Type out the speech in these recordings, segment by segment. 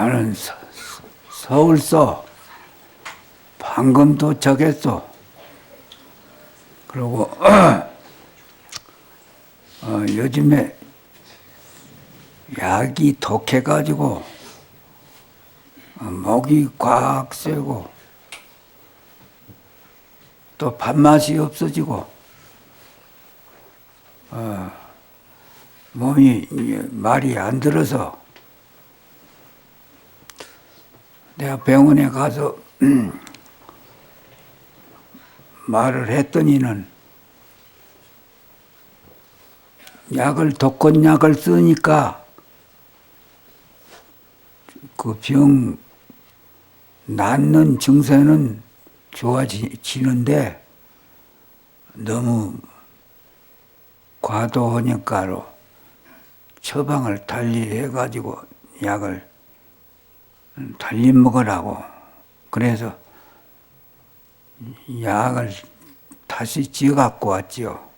나는 서울서 방금 도착했어. 그리고 요즘에 약이 독해가지고 목이 꽉 세고 또 밥맛이 없어지고 몸이 말이 안 들어서 내가 병원에 가서 말을 했더니는 독건약을 쓰니까 그 병 낫는 증세는 좋아지는데 너무 과도하니까로 처방을 달리 해가지고 약을 달리 먹으라고. 그래서 약을 다시 지어 갖고 왔지요.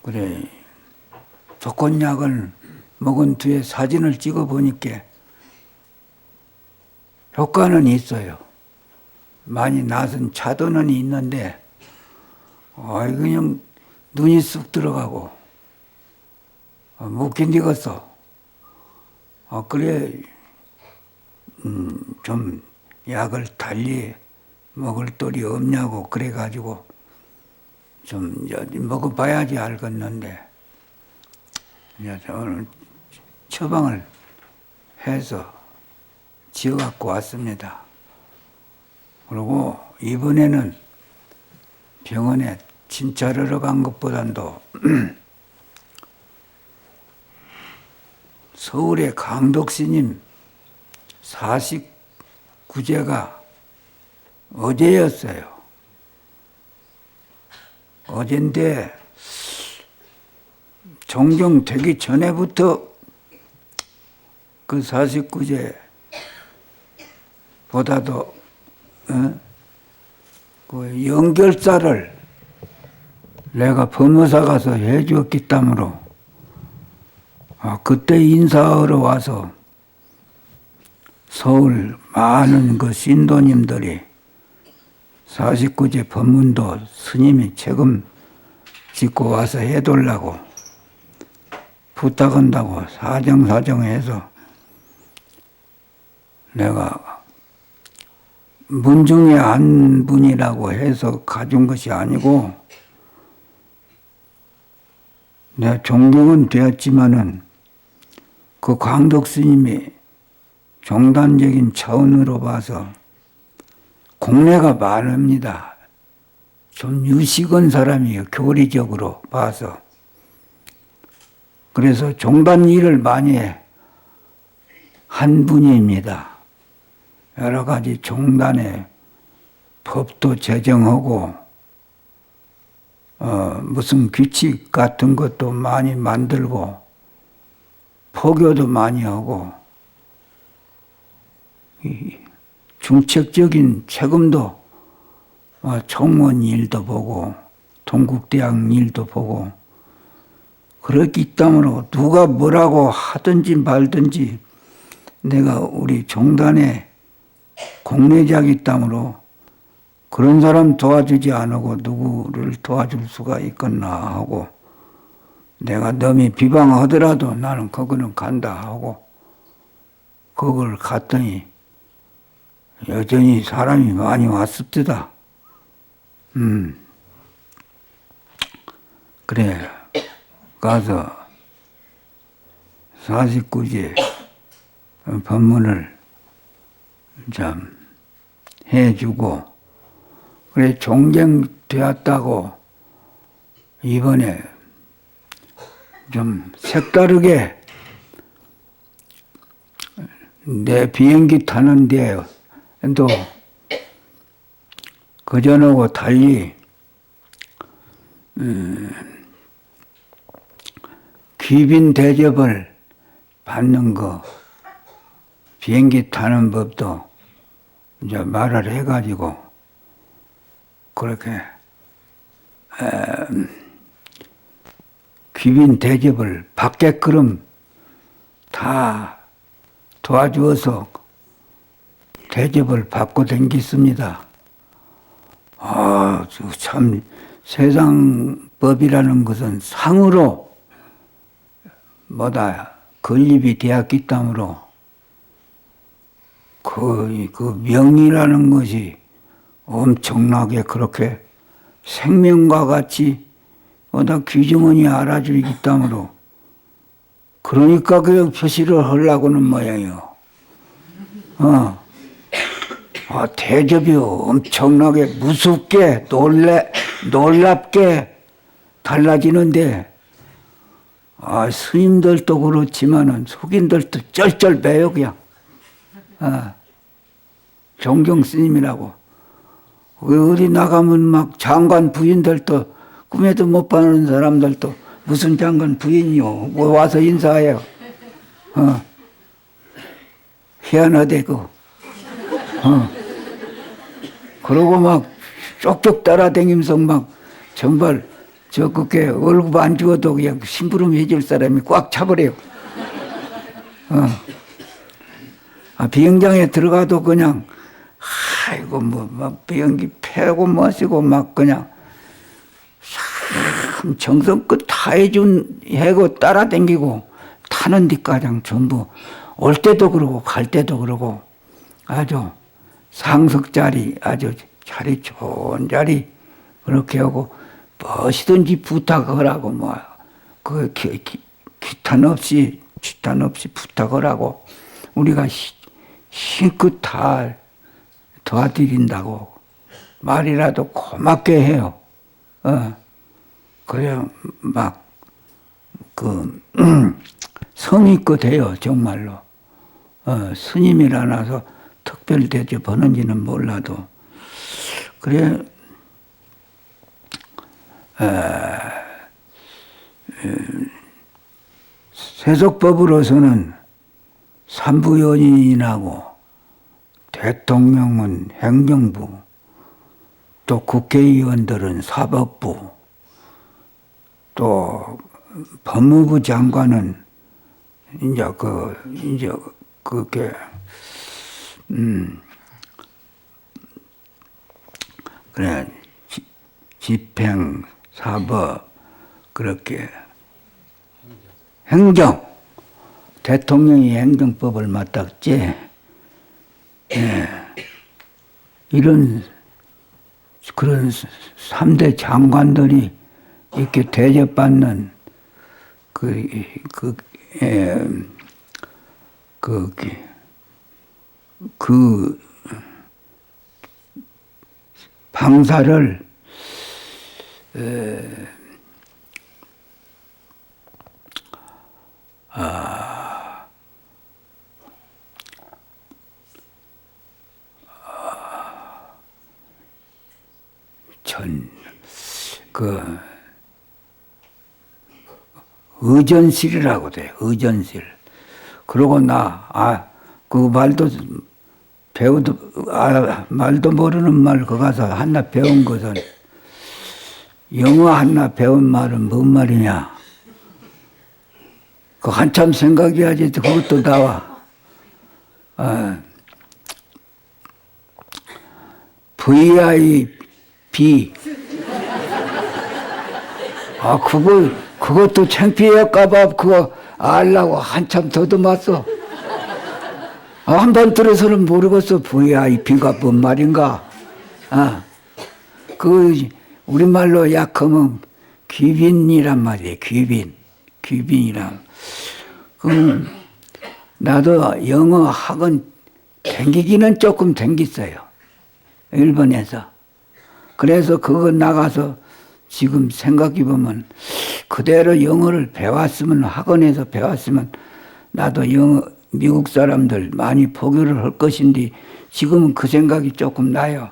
그래, 독건약을 먹은 뒤에 사진을 찍어 보니까 효과는 있어요. 많이 나선 차도는 있는데, 그냥 눈이 쑥 들어가고, 못 견디겠어. 그래, 좀 약을 달리 먹을 돌이 없냐고 그래가지고 좀 먹어봐야지 알겠는데, 오늘 처방을 해서 지어갖고 왔습니다. 그리고 이번에는 병원에 진찰하러 간 것보단도 서울의 강덕스님 49제가 어제였어요. 어젠데 종경되기 전에부터 그 49제 보다도 그 연결사를 내가 법무사 가서 해주었기 때문에 그때 인사하러 와서 서울 많은 그 신도님들이 49제 법문도 스님이 책임 짓고 와서 해달라고 부탁한다고 사정사정해서 내가 문중에 한 분이라고 해서 가준 것이 아니고 내가 존경은 되었지만은 그 광덕 스님이 종단적인 차원으로 봐서 공례가 많습니다. 좀 유식한 사람이에요. 교리적으로 봐서. 그래서 종단 일을 많이 한 분입니다. 여러 가지 종단의 법도 제정하고 무슨 규칙 같은 것도 많이 만들고 포교도 많이 하고 중책적인 책임도 총무원 일도 보고 동국대학 일도 보고 그렇기 때문에 누가 뭐라고 하든지 말든지 내가 우리 종단의 공례자이기 때문에 그런 사람 도와주지 않고 누구를 도와줄 수가 있겠나 하고 내가 남이 비방하더라도 나는 그거는 간다 하고 그걸 갔더니 여전히 사람이 많이 왔습니다. 그래 가서 49제 법문을 참 해주고 그래 존경되었다고 이번에 좀 색다르게 내 비행기 타는데 또 그전하고 달리 귀빈 대접을 받는 거 비행기 타는 법도 이제 말을 해가지고 그렇게 귀빈 대접을 받게끔 다 도와주어서 대접을 받고 댕겼습니다. 참 세상 법이라는 것은 상으로 건립이 되었기 때문에 그 명이라는 것이 엄청나게 그렇게 생명과 같이 귀중원이 알아주기 때문에 그러니까 그 표시를 하려고는 모양이요. 대접이 엄청나게 무섭게 놀랍게 달라지는데 스님들도 그렇지만은 속인들도 쩔쩔매요 그냥. 종경 스님이라고 어디 나가면 막 장관 부인들도 꿈에도 못 봐는 사람들도 무슨 장관 부인이요 와서 인사해요. 희한하대고 그러고 막 쪽쪽 따라다니면서 막 정말 그게 얼굴 안 주어도 그냥 심부름 해줄 사람이 꽉 차버려요. 비행장에 들어가도 그냥 아이고 막 비행기 패고 마시고 막 그냥 참 정성껏 다 해고 따라다니고 타는 데가장 전부 올 때도 그러고 갈 때도 그러고 아주 상석 자리 아주 자리 좋은 자리 그렇게 하고 무엇이든지 부탁하라고 기탄 없이 부탁하라고 우리가 힘껏 다 도와드린다고 말이라도 고맙게 해요. 그래 성의껏 해요 정말로. 스님이라서 특별 대접하는지는 몰라도 그래. 세속법으로서는 삼부연인하고 대통령은 행정부, 또 국회의원들은 사법부, 또 법무부 장관은 그게 그래 집행, 사법 그렇게 행정 대통령이 행정법을 맡았지. 이런 그런 3대 장관들이 이렇게 대접받는 그 방사를 의전실이라고 돼. 의전실. 그러고 그 말도 말도 모르는 말 거 가서 하나 배운 것은 영어 하나 배운 말은 뭔 말이냐. 그 한참 생각해야지 그것도 나와. VIP. 그것도 창피할까봐 그거 알라고 한참 더듬었어. 한 번 들어서는 모르겠어. VIP가 뭔 말인가. 우리말로 약하면 귀빈이란 말이에요. 귀빈이란. 나도 영어 학원 댕기기는 조금 댕겼어요. 일본에서. 그래서 그거 나가서 지금 생각해보면 그대로 영어를 배웠으면 학원에서 배웠으면 나도 미국 사람들 많이 포교를 할 것인데 지금은 그 생각이 조금 나요.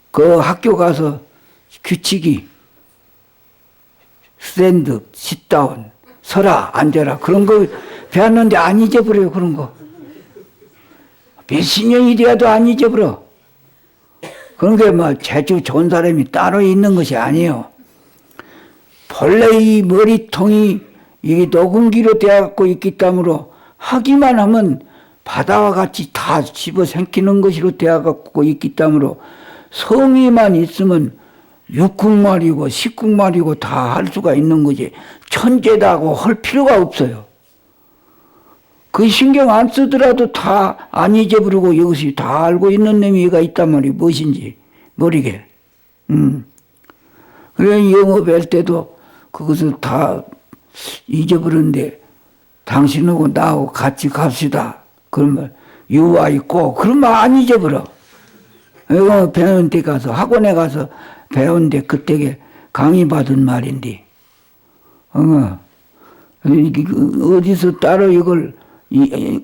그 학교 가서 규칙이 스탠드, sit-down, 서라, 앉아라 그런 거 배웠는데 안 잊어버려요. 그런 거. 몇십 년이 돼도 안 잊어버려. 그런 게 재주 좋은 사람이 따로 있는 것이 아니에요. 본래 이 머리통이 이 녹음기로 되어갖고 있기 때문에 하기만 하면 바다와 같이 다 집어삼키는 것으로 되어갖고 있기 때문에 성의만 있으면 육국말이고 식국말이고 다 할 수가 있는 거지. 천재다고 할 필요가 없어요. 그 신경 안 쓰더라도 다 안 잊어버리고 이것이 다 알고 있는 의미가 있단 말이에요. 무엇인지 모르게. 그래 영업할 때도 그것을 다 잊어버렸는데 당신하고 나하고 같이 갑시다. 그러면 유아 있고 그러면 안 잊어버려. 이거 배운 데 가서 학원에 가서 배운데 그때 강의 받은 말인데 어디서 따로 이걸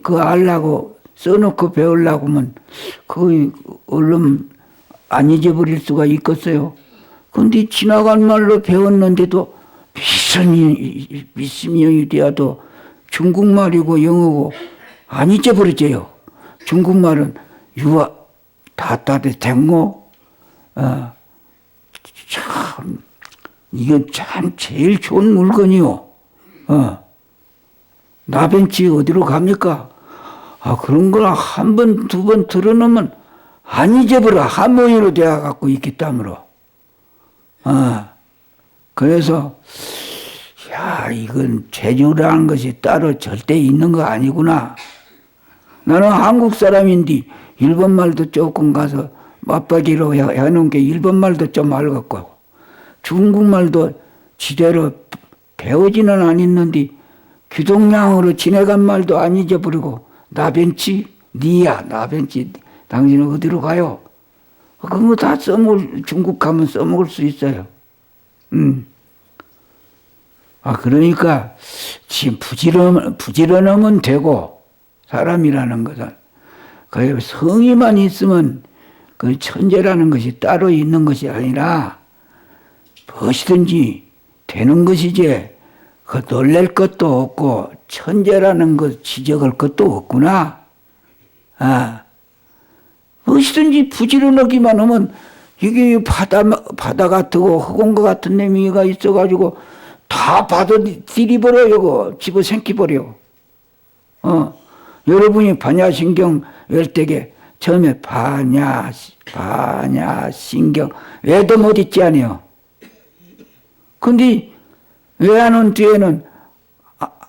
그 알라고 써놓고 배우려고 하면 그 얼른 안 잊어버릴 수가 있겠어요. 근데 지나간 말로 배웠는데도 미심령이 되어도 중국말이고 영어고 안 잊어버리죠. 중국말은 유아 다따대 댕고 참 이건 참 제일 좋은 물건이요. 나벤치 어디로 갑니까? 그런 걸 한 번, 두 번 들어놓으면 안 잊어버려. 한모이로 되어갖고 있기 때문에. 그래서, 야, 이건 재주라는 것이 따로 절대 있는 거 아니구나. 나는 한국 사람인데, 일본말도 조금 가서 맞박이로 해놓은 게 일본말도 좀 알겠고, 중국말도 지대로 배우지는 않았는데, 귀동량으로 지내간 말도 안 잊어버리고, 나벤치, 니야, 나벤치, 당신은 어디로 가요? 그거 다 중국 가면 써먹을 수 있어요. 그러니까, 지금 부지런하면 되고, 사람이라는 것은, 그 성의만 있으면 그 천재라는 것이 따로 있는 것이 아니라, 무엇이든지 되는 것이지, 그 놀랄 것도 없고, 천재라는 것 지적할 것도 없구나. 무엇이든지 부지런하기만 하면, 이게 바다 같고, 흑온 것 같은 내미가 있어가지고, 다 받아들이버려, 이거. 집어삼키버려. 여러분이 반야신경 열대게, 처음에 반야신경, 왜도 못 있지 않아요. 근데, 외하는 뒤에는,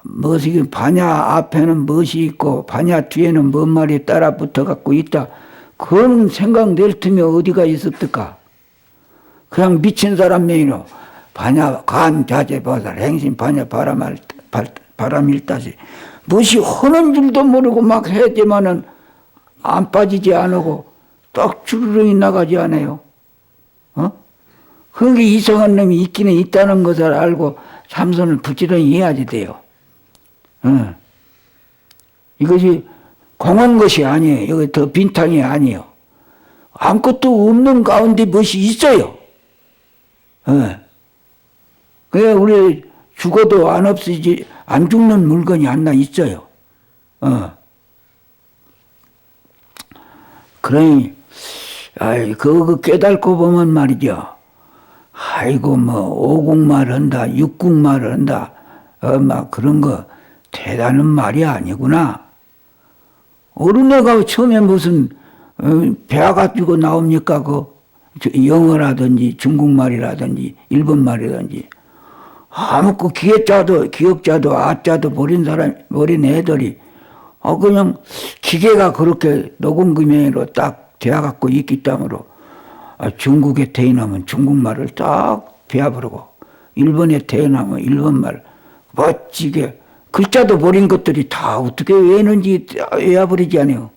무엇이, 반야 앞에는 무엇이 있고, 반야 뒤에는 뭔 말이 따라 붙어 갖고 있다. 그런 생각 낼 틈이 어디가 있었을까? 그냥 미친 사람 메이노. 반야 간자재보살 행신 반야 바람일다시. 무엇이 하는 줄도 모르고 막 해야지만은 안 빠지지 않고 딱 주르륵 나가지 않아요. 그게 이상한 놈이 있기는 있다는 것을 알고 참선을 부지런히 해야지 돼요. 이것이 공한 것이 아니에요. 이거 더 빈탕이 아니에요. 아무것도 없는 가운데 무엇이 있어요. 그래 우리 죽어도 안 없어지지, 안 죽는 물건이 하나 있어요. 그러니 그거 깨닫고 보면 말이죠. 아이고 오국말 한다, 육국말 한다, 막 그런 거 대단한 말이 아니구나. 어른애가 처음에 무슨 배워 가지고 나옵니까? 그 영어라든지 중국말이라든지 일본말이라든지 아무것도 기억자도 아자도 모르는 애들이 그냥 기계가 그렇게 녹음기면으로 딱 되어 갖고 있기 때문에 중국에 태어나면 중국말을 딱 배워버리고 일본에 태어나면 일본말 멋지게 글자도 버린 것들이 다 어떻게 외는지 외워버리지 않아요.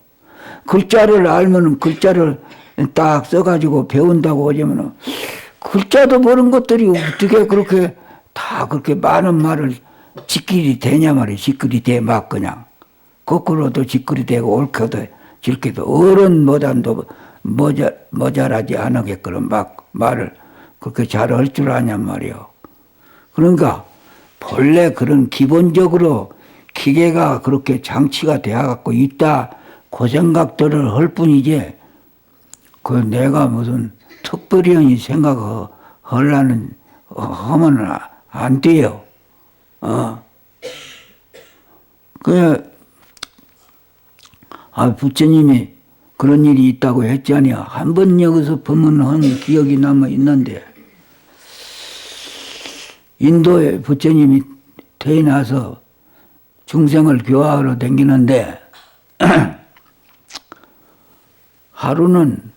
글자를 알면은 글자를 딱 써가지고 배운다고 하자면은 글자도 버린 것들이 어떻게 그렇게 다 그렇게 많은 말을 짓길이 되냐 말이에요. 짓길이 돼 막 그냥 거꾸로도 짓길이 되고 옳게도 질게도 어른보다도 모자라지 않게끔 막 말을 그렇게 잘 할 줄 아냔 말이에요. 그러니까 본래 그런 기본적으로 기계가 그렇게 장치가 되어갖고 있다 그 생각들을 할 뿐이지 그 내가 무슨 특별히 생각하려는 하면 안 돼요. 아, 부처님이 그런 일이 있다고 했잖아요. 한 번 여기서 법문한 기억이 남아 있는데, 인도에 부처님이 태어나서 중생을 교화하러 다니는데, 하루는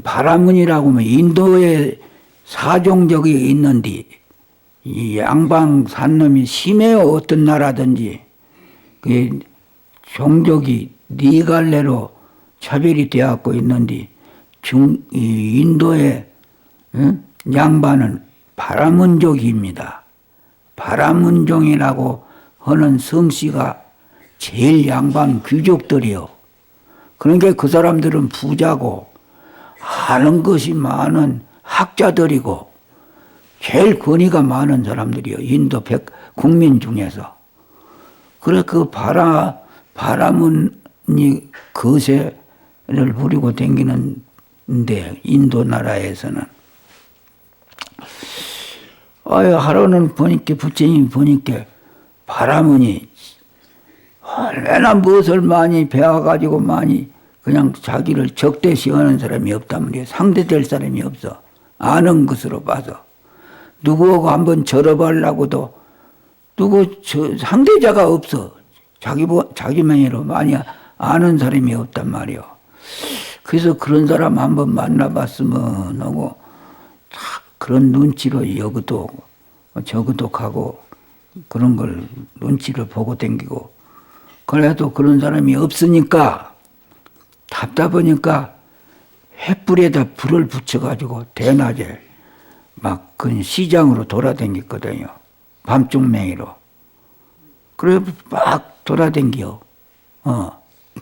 바라문이라고 하면 인도에 사종족이 있는데, 이 양방 산놈이 심해요. 어떤 나라든지. 그 종족이 네 갈래로 차별이 되어갖고 있는데, 이 인도의 양반은 바라문족입니다. 바라문종이라고 하는 성씨가 제일 양반 귀족들이요. 그러니까 그 사람들은 부자고 아는 것이 많은 학자들이고 제일 권위가 많은 사람들이요. 인도 국민 중에서. 그래 그 바라문이 거세를 부리고 다니는데 인도 나라에서는 하루는 보니까 부처님이 보니까 바라문이 얼마나 무엇을 많이 배워가지고 많이 그냥 자기를 적대시하는 사람이 없단 말이에요. 상대될 사람이 없어. 아는 것으로 봐서. 누구하고 한번 절어보려고도 상대자가 없어. 자기만으로 많이 아는 사람이 없단 말이에요. 그래서 그런 사람 한번 만나봤으면 하고 그런 눈치로 여기도 저기도 가고 그런 걸 눈치를 보고 댕기고 그래도 그런 사람이 없으니까 답답하니까 횃불에다 불을 붙여가지고 대낮에 막 그 시장으로 돌아다녔거든요. 밤중맹이로. 그래 막 돌아다녀.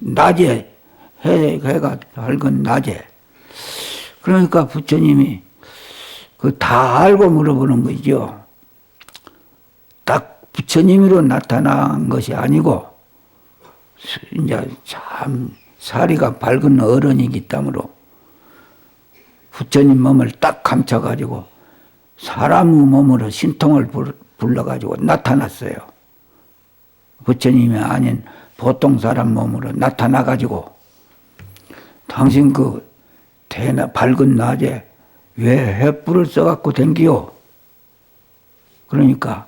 낮에 해가 밝은 낮에. 그러니까 부처님이 그 다 알고 물어보는 거죠. 딱 부처님으로 나타난 것이 아니고 이제 참 사리가 밝은 어른이기 때문에 부처님 몸을 딱 감춰가지고 사람의 몸으로 신통을 불러가지고 나타났어요. 부처님이 아닌 보통 사람 몸으로 나타나가지고 당신 그 밝은 낮에 왜 횃불을 써갖고 댕기요? 그러니까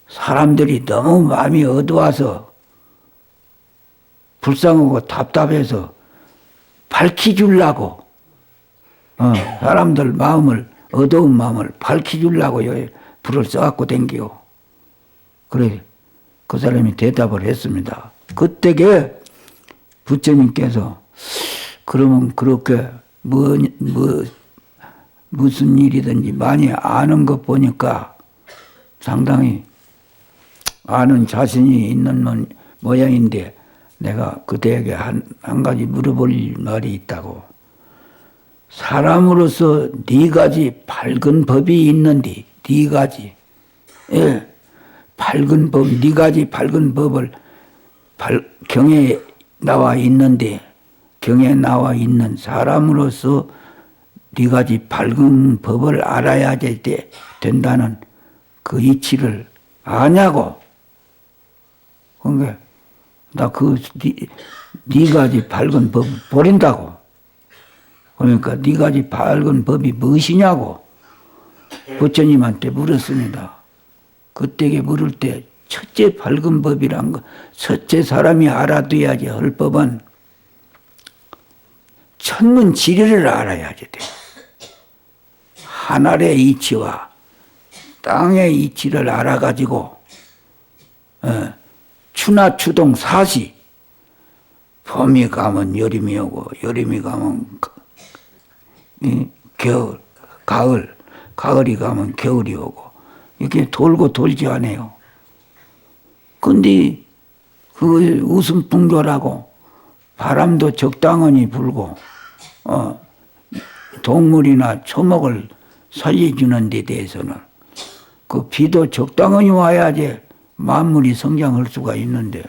사람들이 너무 마음이 어두워서 불쌍하고 답답해서 밝히주려고 사람들 마음을 어두운 마음을 밝히주려고 불을 써갖고 댕기요. 그래 그 사람이 대답을 했습니다. 그때게 부처님께서 그러면 그렇게 무슨 일이든지 많이 아는 것 보니까 상당히 아는 자신이 있는 모양인데 내가 그대에게 한 가지 물어볼 말이 있다고. 사람으로서 네 가지 밝은 법이 있는데 네 가지 밝은 법, 네 가지 밝은 법을 경에 나와 있는데 경에 나와 있는 사람으로서 네 가지 밝은 법을 알아야 된다는 그 이치를 아냐고. 그러니까 나 네 가지 밝은 법 버린다고. 그러니까 네 가지 밝은 법이 무엇이냐고 부처님한테 물었습니다. 그때에 물을 때 첫째 밝은 법이란 거, 첫째 사람이 알아둬야지 할 법은 천문지리를 알아야지 돼. 하늘의 이치와 땅의 이치를 알아가지고 추나 추동 사시 봄이 가면 여름이 오고 여름이 가면 겨울, 가을이 가면 겨울이 오고 이렇게 돌고 돌지 않아요. 근데 그 웃음풍조라고 바람도 적당히 불고 동물이나 초목을 살려주는 데 대해서는 그 비도 적당히 와야지 만물이 성장할 수가 있는데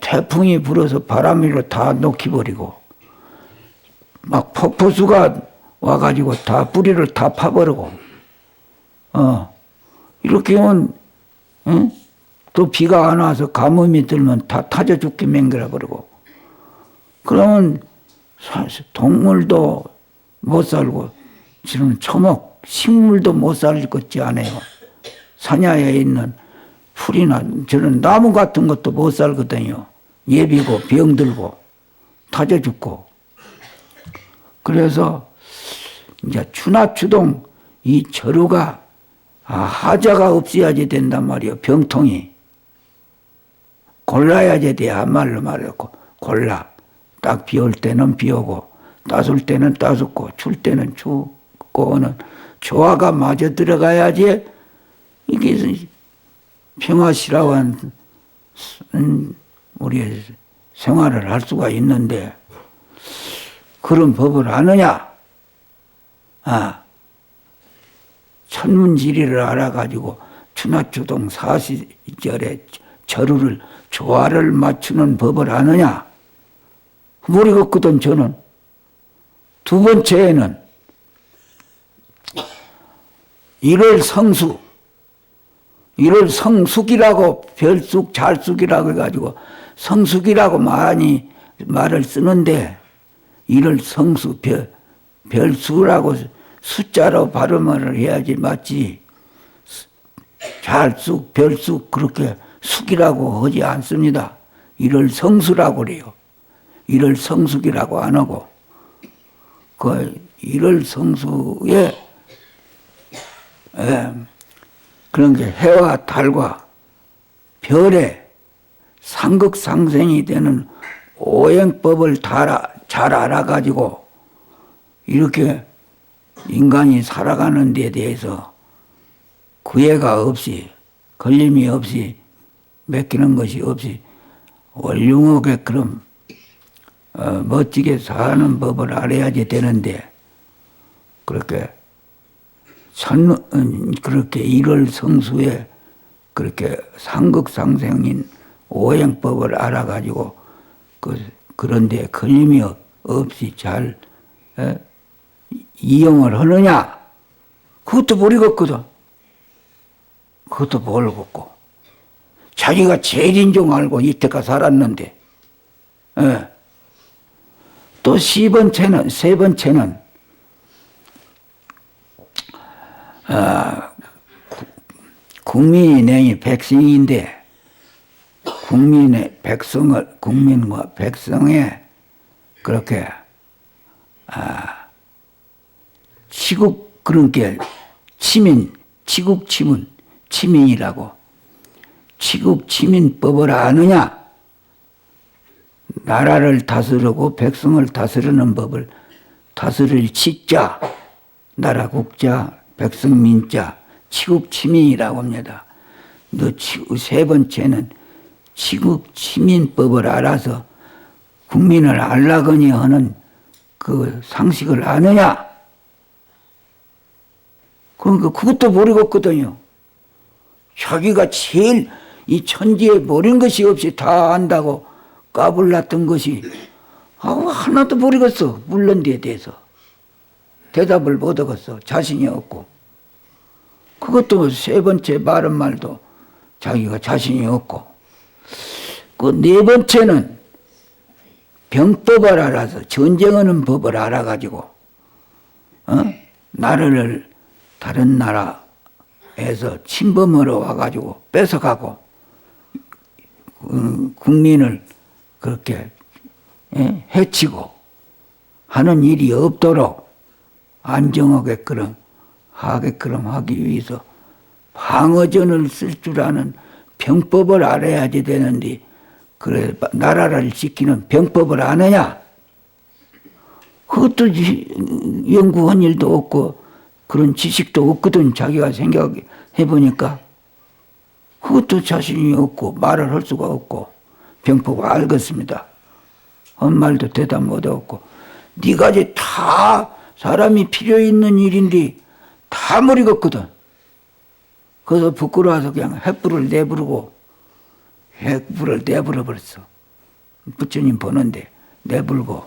태풍이 불어서 바람으로 다 녹여버리고 막 폭포수가 와가지고 다 뿌리를 다 파버리고 이렇게 하면 또 비가 안 와서 가뭄이 들면 다 타져 죽게 맹글어 버리고. 그러면 동물도 못 살고 지금 초목 식물도 못 살 것지 않아요. 산야에 있는 풀이나 저런 나무 같은 것도 못 살거든요. 예비고 병들고 타져 죽고. 그래서 이제 추나추동 이 절우가 하자가 없어야지 된단 말이에요. 병통이 골라야지 돼. 한말로 말해놓고 골라. 딱 비 올 때는 비 오고 따술 때는 따숩고 출 때는 춥고는 조화가 마저 들어가야지 이게 평화시라고 우리 생활을 할 수가 있는데 그런 법을 아느냐? 천문지리를 알아가지고 추나추동 사시절에 절우를 조화를 맞추는 법을 아느냐? 모르겠거든 저는. 두 번째에는 일월 성수, 일월 성숙이라고 별숙 잘숙이라고 해가지고 성숙이라고 많이 말을 쓰는데 일월 성수 별수라고 숫자로 발음을 해야지 맞지. 잘숙 별숙 그렇게 숙이라고 하지 않습니다. 일월 성수라고 그래요. 일월 성숙이라고 안 하고 그 일월 성수에 그런 게 해와 달과 별의 상극상생이 되는 오행법을 잘 알아가지고 이렇게 인간이 살아가는 데 대해서 구애가 없이 걸림이 없이 맡기는 것이 없이 원륭하게끔 멋지게 사는 법을 알아야지 되는데 그렇게 그렇게 일월 성수에 그렇게 상극상생인 오행법을 알아가지고 그런데 걸림이 없이 잘 이용을 하느냐? 그것도 모르겠거든. 그것도 모르겠고 자기가 제일인 줄 알고 이때까지 살았는데 또 세 번째는 국민이 내니 백성인데 국민과 백성의 그렇게 치국 그런 게 치민이라고 치국 치민법을 아느냐? 나라를 다스리고 백성을 다스리는 법을 다스릴 치자, 나라 국자, 백성 민자, 치국 치민이라고 합니다. 세 번째는 치국 치민법을 알아서 국민을 알라거니 하는 그 상식을 아느냐? 그러니까 그것도 모르겠거든요. 자기가 제일 이 천지에 모르는 것이 없이 다 안다고 까불났던 것이 하나도 모르겠어. 물론 데에 대해서 대답을 못 하겠어. 자신이 없고. 그것도 세 번째 말은 말도 자기가 자신이 없고. 그 네 번째는 병법을 알아서 전쟁하는 법을 알아가지고 나라를 다른 나라에서 침범하러 와가지고 뺏어가고 국민을 그렇게 해치고 하는 일이 없도록 안정하게끔 하기 위해서 방어전을 쓸 줄 아는 병법을 알아야지 되는데 그래 나라를 지키는 병법을 아느냐? 그것도 연구한 일도 없고 그런 지식도 없거든. 자기가 생각해 보니까 그것도 자신이 없고 말을 할 수가 없고 병법을 알겠습니다. 한 말도 대답 못하고 네가 이제 다 사람이 필요 있는 일인데 다 모르겠거든. 그래서 부끄러워서 그냥 횃불을 내버려 버렸어. 부처님 보는데 내불고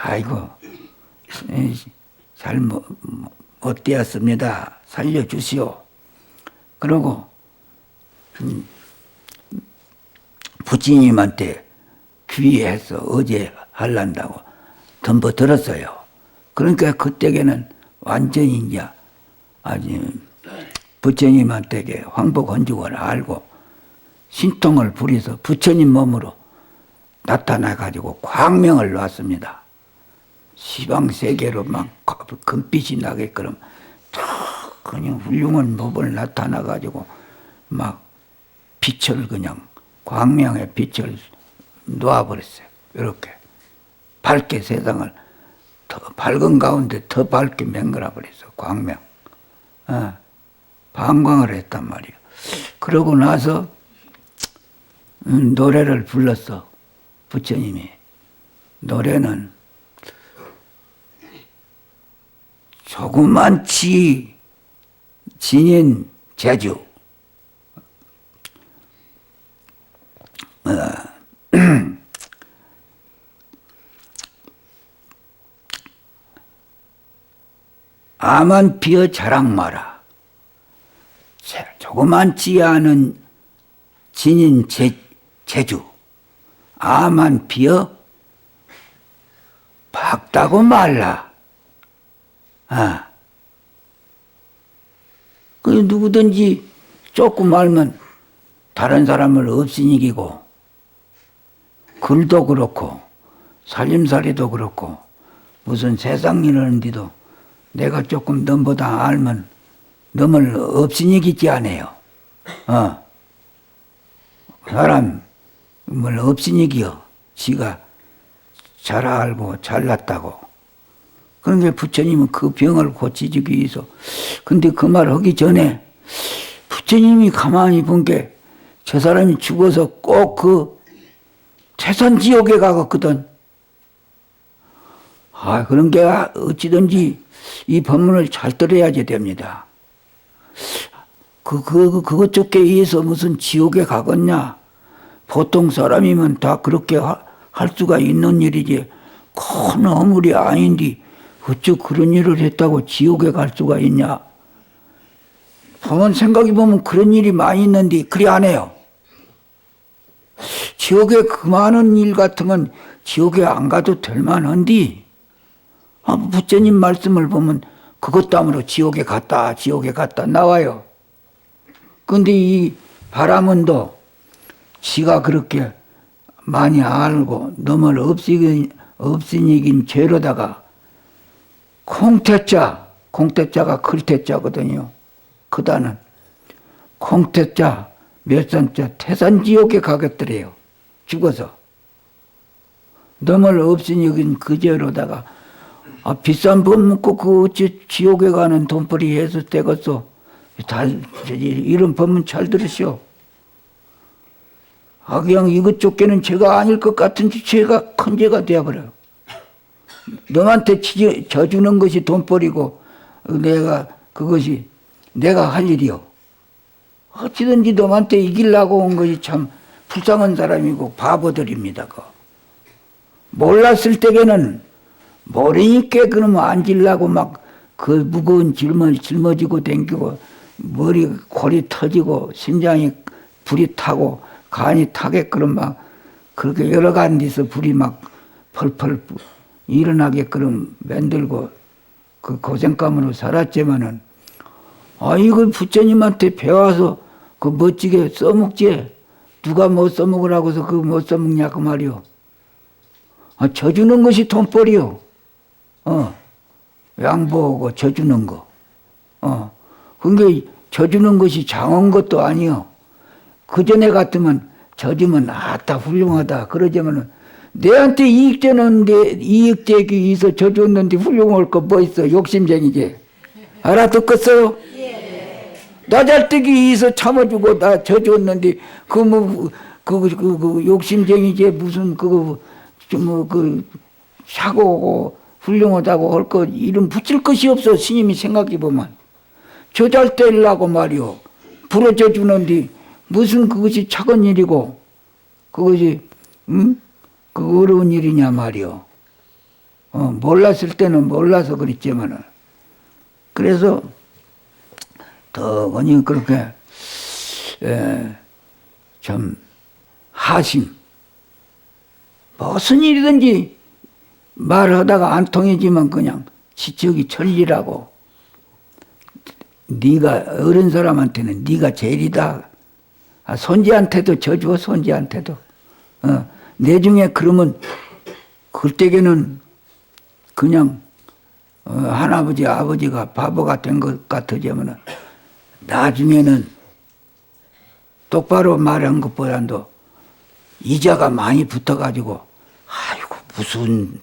아이고 잘못 되었습니다. 살려주시오. 그러고 부처님한테 귀의해서 어제 할란다고 덤벼 들었어요. 그러니까 그때에는 완전히 이제 아주 부처님한테 황복 헌죽을 알고 신통을 부려서 부처님 몸으로 나타나가지고 광명을 놨습니다. 시방세계로 막 금빛이 나게끔 그냥 훌륭한 법을 나타나가지고 막 빛을 그냥 광명의 빛을 놓아버렸어요. 이렇게 밝게 세상을 더 밝은 가운데 더 밝게 맹글어 버렸어. 광명. 방광을 했단 말이에요. 그러고 나서 노래를 불렀어. 부처님이. 노래는 조그만치 진인 제주. 아만 피어 자랑 마라. 조그만치 않은 진인 제주. 아만 피어 박다고 말라. 그 누구든지 조금 알면 다른 사람을 없인 이기고, 글도 그렇고, 살림살이도 그렇고, 무슨 세상 일 하는데도 내가 조금 넘보다 알면 넘을 없인 이기지 않아요. 사람을 없인 이기요. 지가 잘 알고 잘났다고. 그런데 부처님은 그 병을 고치기 위해서, 근데 그 말 하기 전에 부처님이 가만히 본 게 저 사람이 죽어서 꼭 그 태산지옥에 가겠거든. 그런 게 어찌든지 이 법문을 잘 들어야지 됩니다. 그것 쫓게 의해서 무슨 지옥에 가겠냐? 보통 사람이면 다 그렇게 할 수가 있는 일이지. 큰 허물이 아닌데 어쩌 그런 일을 했다고 지옥에 갈 수가 있냐? 보면 생각해 보면 그런 일이 많이 있는데 그리 안 해요. 지옥에 그 많은 일 같으면 지옥에 안 가도 될 만한데 부처님 말씀을 보면 그것 때문에 지옥에 갔다 나와요. 근데 이 바라문도 지가 그렇게 많이 알고 넘을 없이긴 죄로다가 콩태자가 클태자거든요. 그다는 콩태자 몇 산자 태산지옥에 가겠더래요. 죽어서. 넘을 없이긴 그 죄로다가 비싼 법 묻고 그 어찌 지옥에 가는 돈벌이 해서 되겠어. 이런 법문 잘 들으시오. 그냥 이것 쫓기는 죄가 아닐 것 같은지 죄가 큰 죄가 되어버려요. 너한테 져주는 것이 돈벌이고 그것이 내가 할 일이요. 어찌든지 너한테 이기려고 온 것이 참 불쌍한 사람이고 바보들입니다. 몰랐을 때에는 모르니까 그러면 앉으려고 막 그 무거운 짐을 짊어지고 댕기고 머리 골이 터지고 심장이 불이 타고 간이 타게끔 막 그렇게 여러 가지에서 불이 막 펄펄 일어나게끔 만들고 그 고생감으로 살았지만은 이걸 부처님한테 배워서 그 멋지게 써먹지. 누가 못 써먹으라고 해서 그거 못 써먹냐 그 말이요. 져주는 것이 돈벌이요. 양보하고 져주는 거. 그게 져주는 것이 장한 것도 아니요. 그 전에 같으면 져주면 다 훌륭하다 그러자면은 내한테 이익되기 위해서 져줬는데 훌륭할 거 뭐 있어. 욕심쟁이지. 알아듣겠어요? 나 잘 되기 위해서 참아주고 나 져줬는데 그 욕심쟁이지 무슨 사고고 훌륭하다고 할 것 이름 붙일 것이 없어. 스님이 생각해 보면 저 잘 때리려고 말이오. 부러져 주는데 무슨 그것이 작은 일이고 그것이 그 어려운 일이냐 말이오. 몰랐을 때는 몰라서 그랬지만은 그래서 더 그렇게 좀 하심. 무슨 일이든지 말하다가 안 통해지면 그냥 지적이 천리라고. 네가 어른 사람한테는 네가 제일이다. 손지한테도 져줘. 손지한테도. 내중에 그러면 그때에는 그냥 할아버지 아버지가 바보가 된 것 같아지면 나중에는 똑바로 말한 것보다도 이자가 많이 붙어가지고 아이고 무슨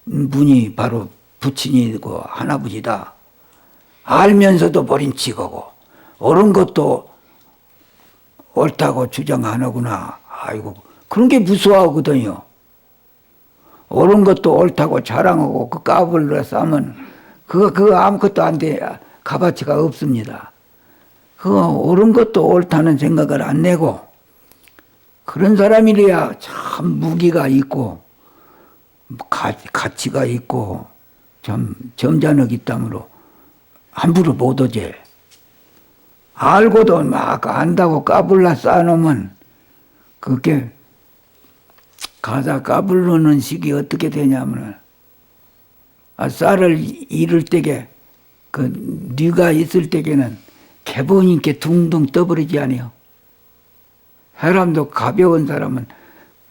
분이 바로 부친이고 할아버지다 알면서도 버린 치고고 옳은 것도 옳다고 주장 안 하구나. 아이고 그런 게 무서워하거든요. 옳은 것도 옳다고 자랑하고 그 까불러 싸면 그거 아무것도 안 돼. 값어치가 없습니다. 그거 옳은 것도 옳다는 생각을 안 내고 그런 사람이래야 참 무기가 있고 가치가 있고 좀 점잖하기 때문에 함부로 못 오지. 알고도 막 안다고 까불라 쌓아놓으면 그게 가다 까불르는 식이 어떻게 되냐면 쌀을 잃을 때게 그 뉘가 있을 때게는 개보니께 둥둥 떠버리지 아니요. 사람도 가벼운 사람은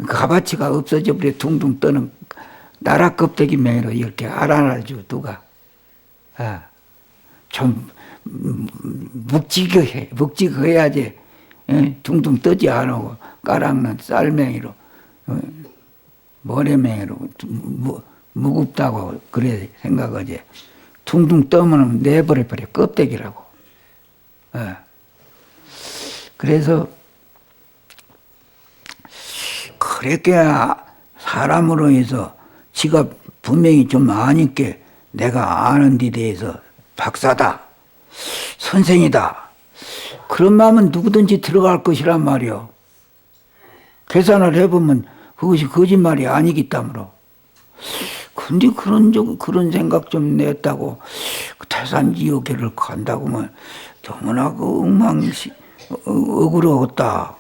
값어치가 없어져 버려 둥둥 떠는 나라 껍데기 매로 이렇게 알아놔줘 누가. 좀 묵직해야지. 둥둥 떠지 않고 까랑난 쌀맹이로 모래맹이로 무겁다고 그래 생각하지. 둥둥 떠면 내버려버려 껍데기라고. 그래서 그렇게 사람으로 해서 지가 분명히 좀 아니께 내가 아는 데 대해서 박사다 선생이다 그런 마음은 누구든지 들어갈 것이란 말이요. 계산을 해보면 그것이 거짓말이 아니기 때문에. 근데 그런 생각 좀 냈다고 태산지옥에를 간다고 하면 너무나 억울하겠다.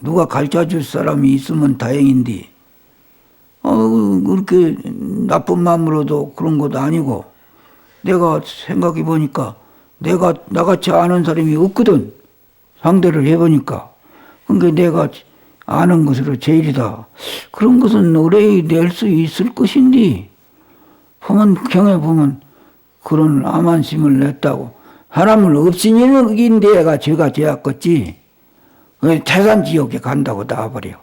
누가 가르쳐줄 사람이 있으면 다행인데 그렇게 나쁜 마음으로도 그런 것도 아니고 내가 생각해 보니까 내가 나같이 아는 사람이 없거든. 상대를 해보니까. 그러니까 내가 아는 것으로 제일이다. 그런 것은 의뢰 낼 수 있을 것인데 보면 경에 보면 그런 암한심을 냈다고 사람을 없이는 데가 죄가 죄악겠지. 태산지옥에 간다고 나와버려.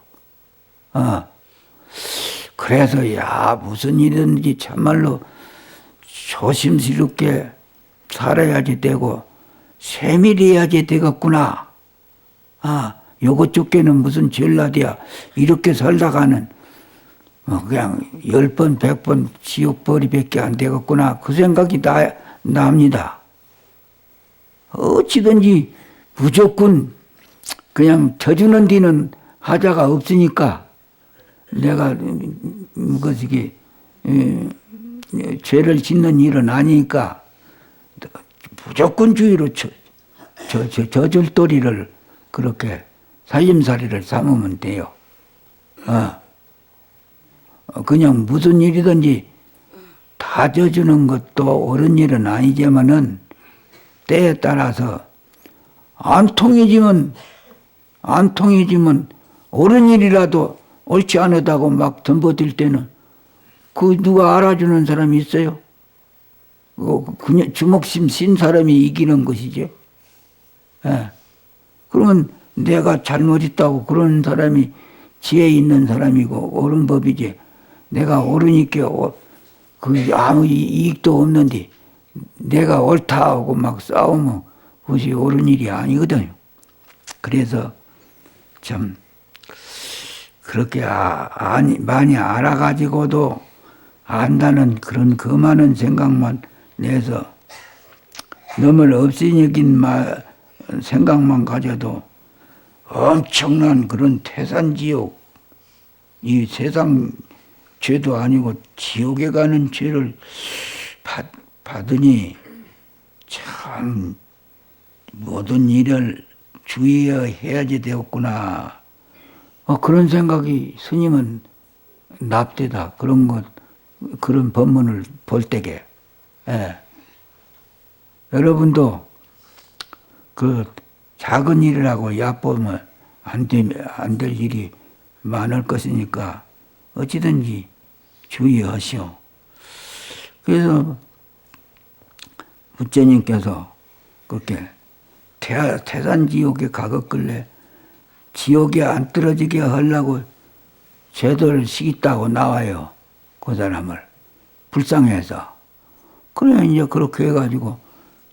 그래서 야 무슨 일이든지 참말로 조심스럽게 살아야지 되고 세밀해야지 되겠구나. 요것 쫓게는 무슨 전라디야. 이렇게 살다가는 그냥 10번 100번 지옥벌이밖에 안 되겠구나. 그 생각이 납니다. 어찌든지 무조건 그냥 져주는 데는 하자가 없으니까 내가 그것이 죄를 짓는 일은 아니니까 무조건주의로 저줄 도리를 그렇게 살림살이를 삼으면 돼요. 그냥 무슨 일이든지 다 져주는 것도 옳은 일은 아니지만은 때에 따라서 안 통해지면 옳은 일이라도 옳지 않다고 막 덤벼들 때는 그 누가 알아주는 사람이 있어요? 그냥 주먹심 쓴 사람이 이기는 것이지. 그러면 내가 잘못했다고 그런 사람이 지혜 있는 사람이고 옳은 법이지. 내가 옳으니까 아무 이익도 없는데 내가 옳다 하고 막 싸우면 그것이 옳은 일이 아니거든요. 그래서 참 그렇게 많이 알아가지고도 안다는 그런 그 많은 생각만 내서 너무 없이 여긴 생각만 가져도 엄청난 그런 태산지옥, 이 세상 죄도 아니고 지옥에 가는 죄를 받으니 참 모든 일을 주의해야지 되었구나. 그런 생각이 스님은 납대다. 그런 것, 그런 법문을 볼 때게. 예. 여러분도 그 작은 일이라고 얕보면 안 될 일이 많을 것이니까 어찌든지 주의하시오. 그래서 부처님께서 그렇게 태산지옥에 가겠길래 지옥에 안 떨어지게 하려고 제도를 시켰다고 나와요. 그 사람을. 불쌍해서. 그래, 이제 그렇게 해가지고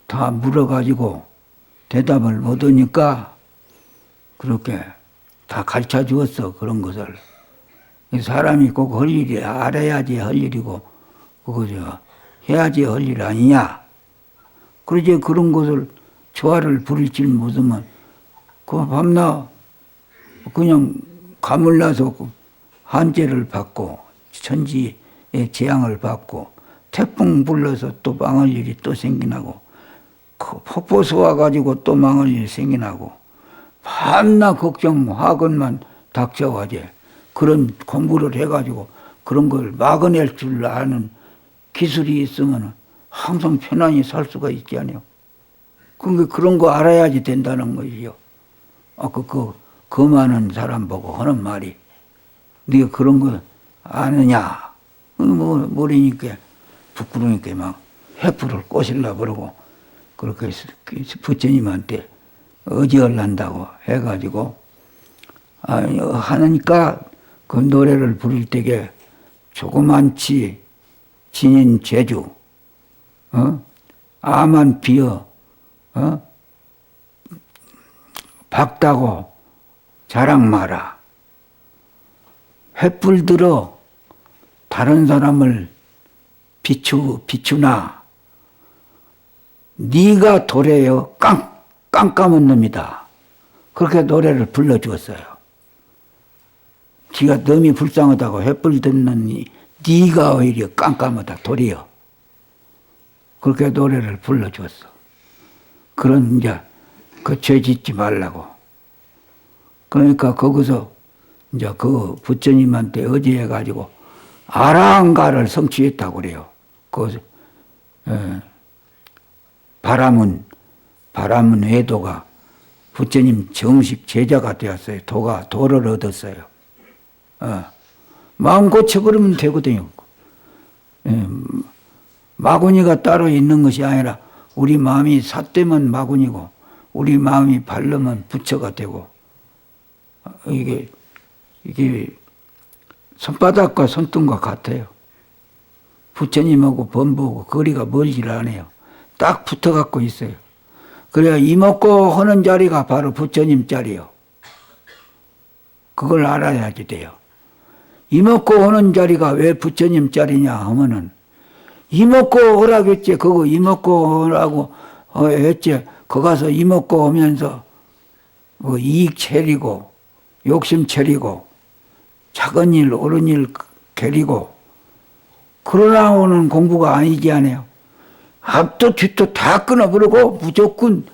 다 물어가지고 대답을 못하니까 그렇게 다 가르쳐 주었어. 그런 것을. 사람이 꼭 할 일이 알아야지 할 일이고, 그거 해야지 할 일 아니냐. 그러지 그런 것을 조화를 부릴 줄 못하면 그 밤낮 그냥 가물나서 한죄를 받고 천지의 재앙을 받고 태풍 불러서 또 망할 일이 또 생기나고 폭포 쏘아가지고 또 망할 일이 생기나고 밤낮 걱정 화근만 닥쳐가지 그런 공부를 해가지고 그런 걸 막아낼 줄 아는 기술이 있으면 항상 편안히 살 수가 있지 않아요. 그러니까 그런 거 알아야지 된다는 것이요. 그 많은 사람 보고 하는 말이 네가 그런 거 아느냐? 모르니까 부끄러우니까 막 해프를 꼬실라 그러고 그렇게 부처님한테 의지하려고 해가지고 하니까 그 노래를 부를 때게 조그만치 지닌 제주 아만 비어 박다고 자랑 마라. 횃불 들어 다른 사람을 비추나 네가 도래여 깜깜한 놈이다. 그렇게 노래를 불러주었어요. 지가 너무 불쌍하다고 횃불 듣는 네가 오히려 깜깜하다 도리여. 그렇게 노래를 불러주었어. 그런 이제 그 죄 짓지 말라고. 그러니까 거기서 이제 그 부처님한테 의지해가지고 아라한가를 성취했다고 그래요. 그 바람은 외도가 부처님 정식 제자가 되었어요. 도를 얻었어요. 마음 고쳐버리면 되거든요. 마구니가 따로 있는 것이 아니라 우리 마음이 삿되면 마구니고 우리 마음이 바르면 부처가 되고 이게 손바닥과 손등과 같아요. 부처님하고 범부하고 거리가 멀질 않아요. 딱 붙어갖고 있어요. 그래야 이먹고 하는 자리가 바로 부처님 자리요. 그걸 알아야지 돼요. 이먹고 하는 자리가 왜 부처님 자리냐 하면은 이먹고 하라고 했지. 그거 이먹고 하라고 했지. 거 가서 이먹고 하면서 뭐 이익 차리고 욕심 차리고 작은 일 옳은 일 게리고 그러라고는 공부가 아니지 않아요. 앞도 뒤도 다 끊어버리고 무조건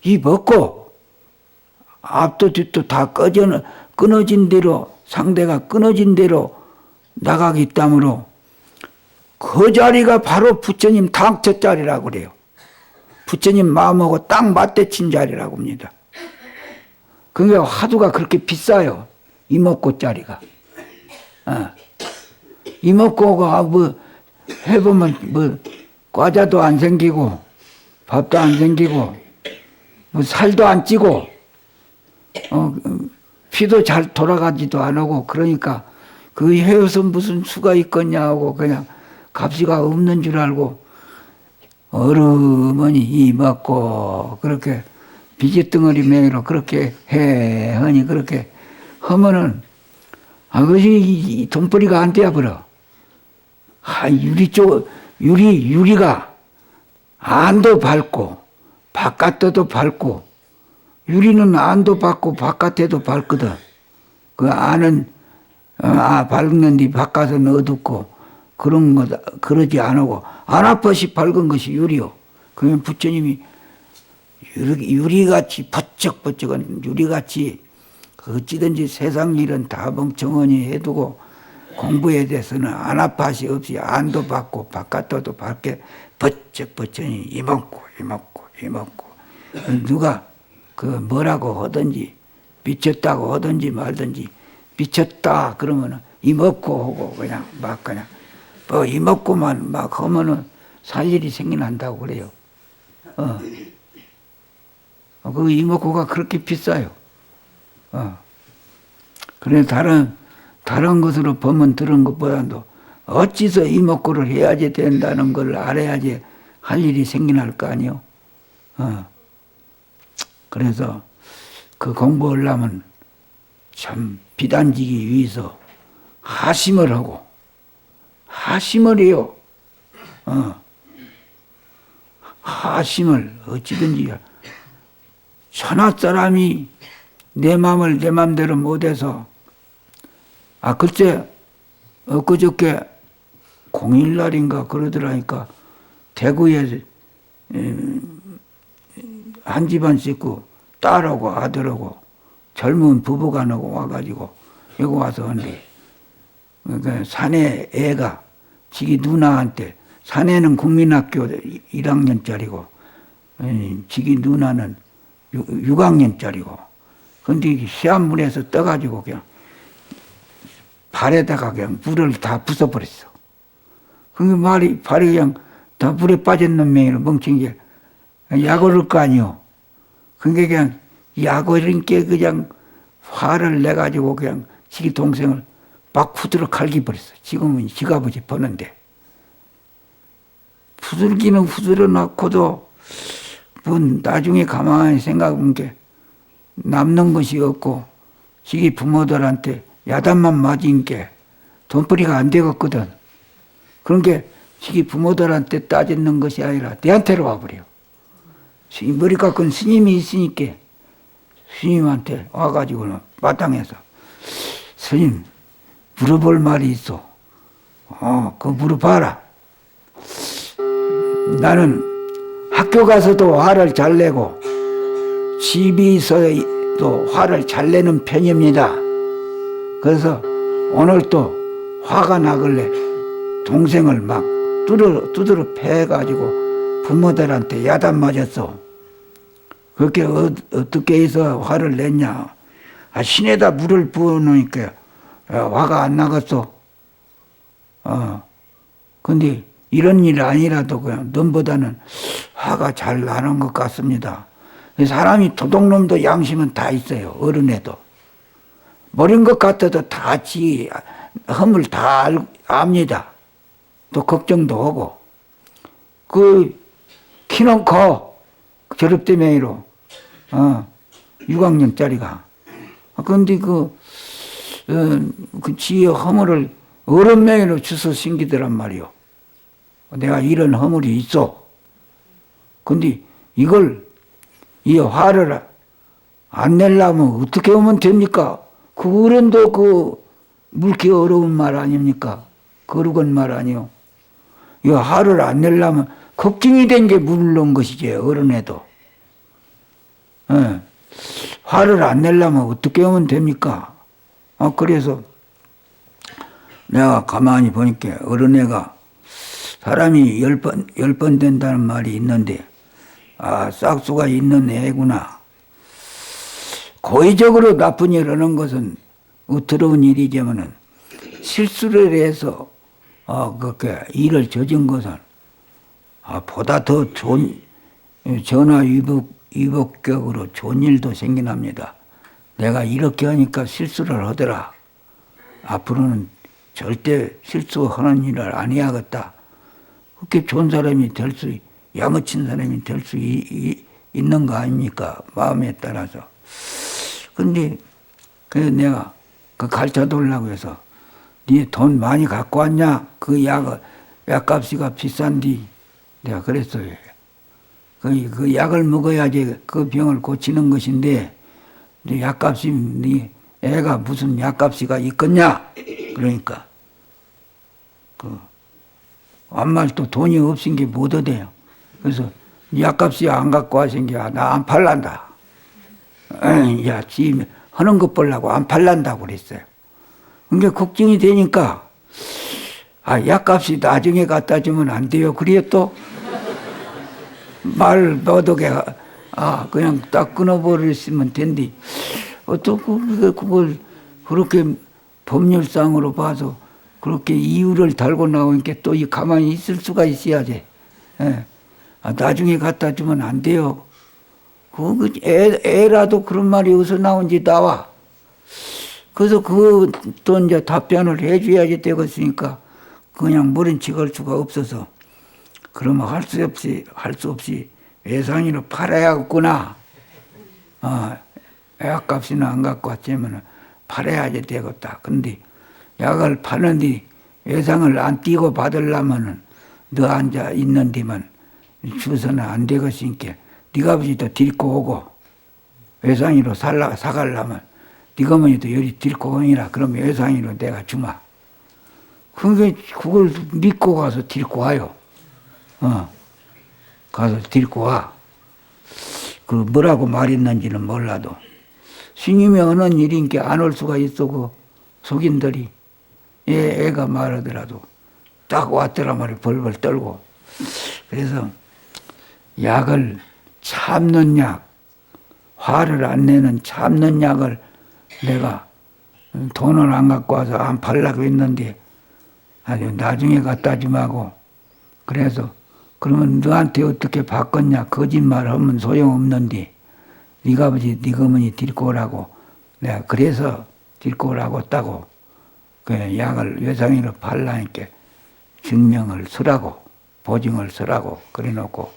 이 먹고 앞도 뒤도 다 끊어진 대로 상대가 끊어진 대로 나가기 때문에 그 자리가 바로 부처님 당처 자리라고 그래요. 부처님 마음하고 딱 맞대친 자리라고 합니다. 그러니까 화두가 그렇게 비싸요. 이먹고 자리가. 이먹고가 뭐 해보면 뭐 과자도 안 생기고 밥도 안 생기고 뭐 살도 안 찌고 피도 잘 돌아가지도 안 하고 그러니까 그 해서 무슨 수가 있겠냐 하고 그냥 값이가 없는 줄 알고 어르머니 이먹고 그렇게 비지덩어리 맹이로 그렇게 해 하니 그렇게 하면은 그것이 돈벌이가 안 돼야 버려. 유리가 안도 밝고 바깥에도 밝고 유리는 안도 밝고 바깥에도 밝거든. 그 안은 밝는데 바깥은 어둡고 그런 거 그러지 않고 안압버시 밝은 것이 유리요. 그러면 부처님이 유리같이 버쩍버쩍한 유리같이 어찌든지 세상 일은 다 멍청하니 해두고 공부에 대해서는 안아파시 없이 안도 받고 바깥도 밖에 버쩍버쩍이 이먹고 누가 그 뭐라고 하든지 미쳤다고 하든지 말든지 미쳤다 그러면은 이먹고 하고 그냥 막 그냥 뭐 이먹고만 막 하면은 살 일이 생겨난다고 그래요. 그 이먹고가 그렇게 비싸요. 그래 다른 것으로 보면 들은 것보다도 어찌서 이먹고를 해야지 된다는 걸 알아야지 할 일이 생겨날 거 아니요. 그래서 그 공부하려면 참 비단지기 위해서 하심을 하고 하심을 해요. 하심을 어찌든지 천하 사람이 내 마음을 내 마음대로 못해서 글쎄 엊그저께 공일날인가 그러더라니까 대구에 한 집안 식구 딸하고 아들하고 젊은 부부간하고 와가지고 여기 와서 한데 그러니까 사내 애가 지기 누나한테 사내는 국민학교 1학년짜리고 지기 누나는 6학년짜리고 근데 시한물에서 떠가지고 그냥 발에다가 그냥 물을 다 부숴버렸어. 그게 발이 그냥 다 물에 빠진 놈맹이로 멍친 게 약 오를 거 아니요. 그게 그냥 약 오른 게 그냥 화를 내가지고 그냥 지기 동생을 막 후드로 갈기버렸어. 지금은 지가 아버지 버는데. 후들기는 후들어 놓고도 뭐 나중에 가만히 생각해본 게 남는 것이 없고 지기 부모들한테 야단만 맞은 게 돈벌이가 안 되겠거든. 그런 게 지기 부모들한테 따지는 것이 아니라 내한테로 와버려. 머리 깎은 스님이 있으니까 스님한테 와가지고는 마땅해서 스님 물어볼 말이 있어. 그거 물어봐라. 나는 학교 가서도 화를 잘 내고 집에서도 화를 잘 내는 편입니다. 그래서 오늘 또 화가 나길래 동생을 막 두드러 패가지고 부모들한테 야단 맞았어. 그렇게 어떻게 해서 화를 냈냐. 신에다 물을 부어놓으니까 화가 안 나겠어. 근데 이런 일 아니라도 그냥 넘보다는 화가 잘 나는 것 같습니다. 사람이 도둑놈도 양심은 다 있어요. 어른에도. 모른 것 같아도 다 지 흠을 다 압니다. 또 걱정도 하고. 키는 커. 졸업대명이로. 6학년짜리가. 근데 그 지의 허물을 어른 명의로 주워 신기더란 말이요. 내가 이런 허물이 있어. 근데 이 화를 안 내려면 어떻게 하면 됩니까? 그 어른도 물기 어려운 말 아닙니까? 거룩한 말 아니요. 이 화를 안 내려면 걱정이 된 게 물론 것이지, 어른에도. 화를 안 내려면 어떻게 하면 됩니까? 그래서 내가 가만히 보니까 어른애가 사람이 10번 된다는 말이 있는데, 싹수가 있는 애구나. 고의적으로 나쁜 일을 하는 것은 더러운 일이지만은 실수를 해서 그렇게 일을 저진 것은 보다 더 좋은 전화위복격으로 좋은 일도 생겨납니다. 내가 이렇게 하니까 실수를 하더라. 앞으로는 절대 실수하는 일을 안 해야겠다. 그렇게 좋은 사람이 야무친 사람이 될 수 있는 거 아닙니까? 마음에 따라서. 근데 그래서 내가 가르쳐 달라고 해서 네 돈 많이 갖고 왔냐? 그 약값이가 비싼디. 내가 그랬어요. 그 약을 먹어야지 그 병을 고치는 것인데 네 약값이 네 애가 무슨 약값이가 있겠냐? 그러니까 암말 또 돈이 없인 게 못 얻어요. 그래서 약값이 안 갖고 와신 게 나 안 팔란다. 야, 지 하는 것 보려고 안 팔란다고 그랬어요. 그러니까 걱정이 되니까 약값이 나중에 갖다 주면 안 돼요. 그래 또 말 못하게 그냥 딱 끊어버렸으면 된디. 어떻게 그걸 그렇게 법률상으로 봐서 그렇게 이유를 달고 나오니까 또 가만히 있을 수가 있어야지. 예. 나중에 갖다 주면 안 돼요. 애라도 그런 말이 어디서 나온지 나와. 그래서 또 이제 답변을 해줘야지 되겠으니까 그냥 모른척 할 수가 없어서 그러면 할 수 없이 외상이로 팔아야겠구나. 약값이나 안 갖고 왔지만 팔아야지 되겠다. 근데 약을 파는데 외상을 안 띄고 받으려면은 너 앉아 있는 데만 주서는 안 되겠으니까 네가 아버지도 데리고 오고 외상이로 사가려면 네가 어머니도 여기 데리고 오니라. 그러면 외상이로 내가 주마. 그걸 믿고 가서 데리고 와요. 가서 데리고 와. 그 뭐라고 말했는지는 몰라도 스님이 하는 일인게 안 올 수가 있어. 그 속인들이 애가 말하더라도 딱 왔더라 말이 벌벌 떨고. 그래서 약을 참는 약, 화를 안 내는 참는 약을 내가 돈을 안 갖고 와서 안 팔라고 했는데 아주 나중에 갖다 주마고. 그래서 그러면 너한테 어떻게 바꿨냐. 거짓말하면 소용없는데 네가 아버지 네가 어머니 데리고 오라고 내가 그래서 데리고 오라고 했다고. 그 약을 외상이로 팔라니까 증명을 쓰라고 보증을 쓰라고 그래 놓고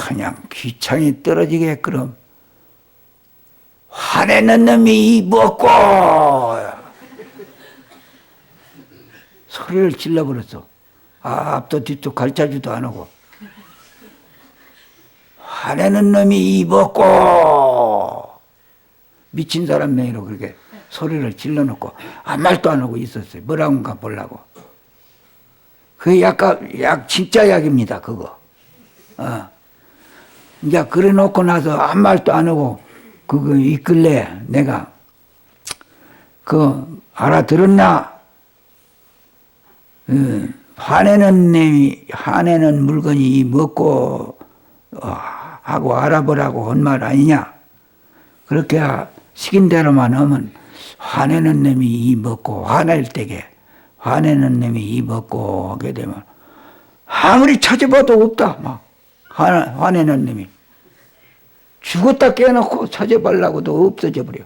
그냥 귀창이 떨어지게 그럼 화내는 놈이 이 먹고 소리를 질러버렸어. 앞도 뒤도 가르쳐주도 안 하고 화내는 놈이 이 먹고 미친 사람 명의로 그렇게 소리를 질러놓고 아무 말도 안 하고 있었어요. 뭐라고인가 보려고. 그 약 진짜 약입니다. 그거. 이제 그래 놓고 나서 아무 말도 안 하고 그거 있길래 내가 알아들었나? 화내는 물건이 먹고 하고 알아보라고 한 말 아니냐? 그렇게 시킨 대로만 하면 화내는 놈이 이 먹고 화낼 때게 화내는 놈이 이 먹고 하게 되면 아무리 찾아봐도 없다. 막 화내는 놈이 죽었다 깨어놓고 찾아보려고도 없어져 버려.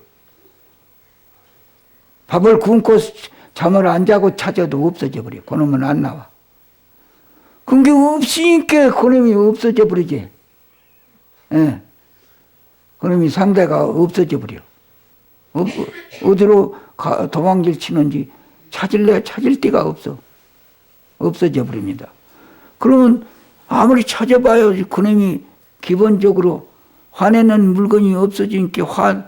밥을 굶고 잠을 안 자고 찾아도 없어져 버려. 그놈은 안 나와. 그게 없으니까 그놈이 없어져 버리지. 예. 그놈이 상대가 없어져 버려. 어디로 도망질 치는지 찾을 데가 없어. 없어져 버립니다. 그러면 아무리 찾아봐요. 그놈이 기본적으로 화내는 물건이 없어지니까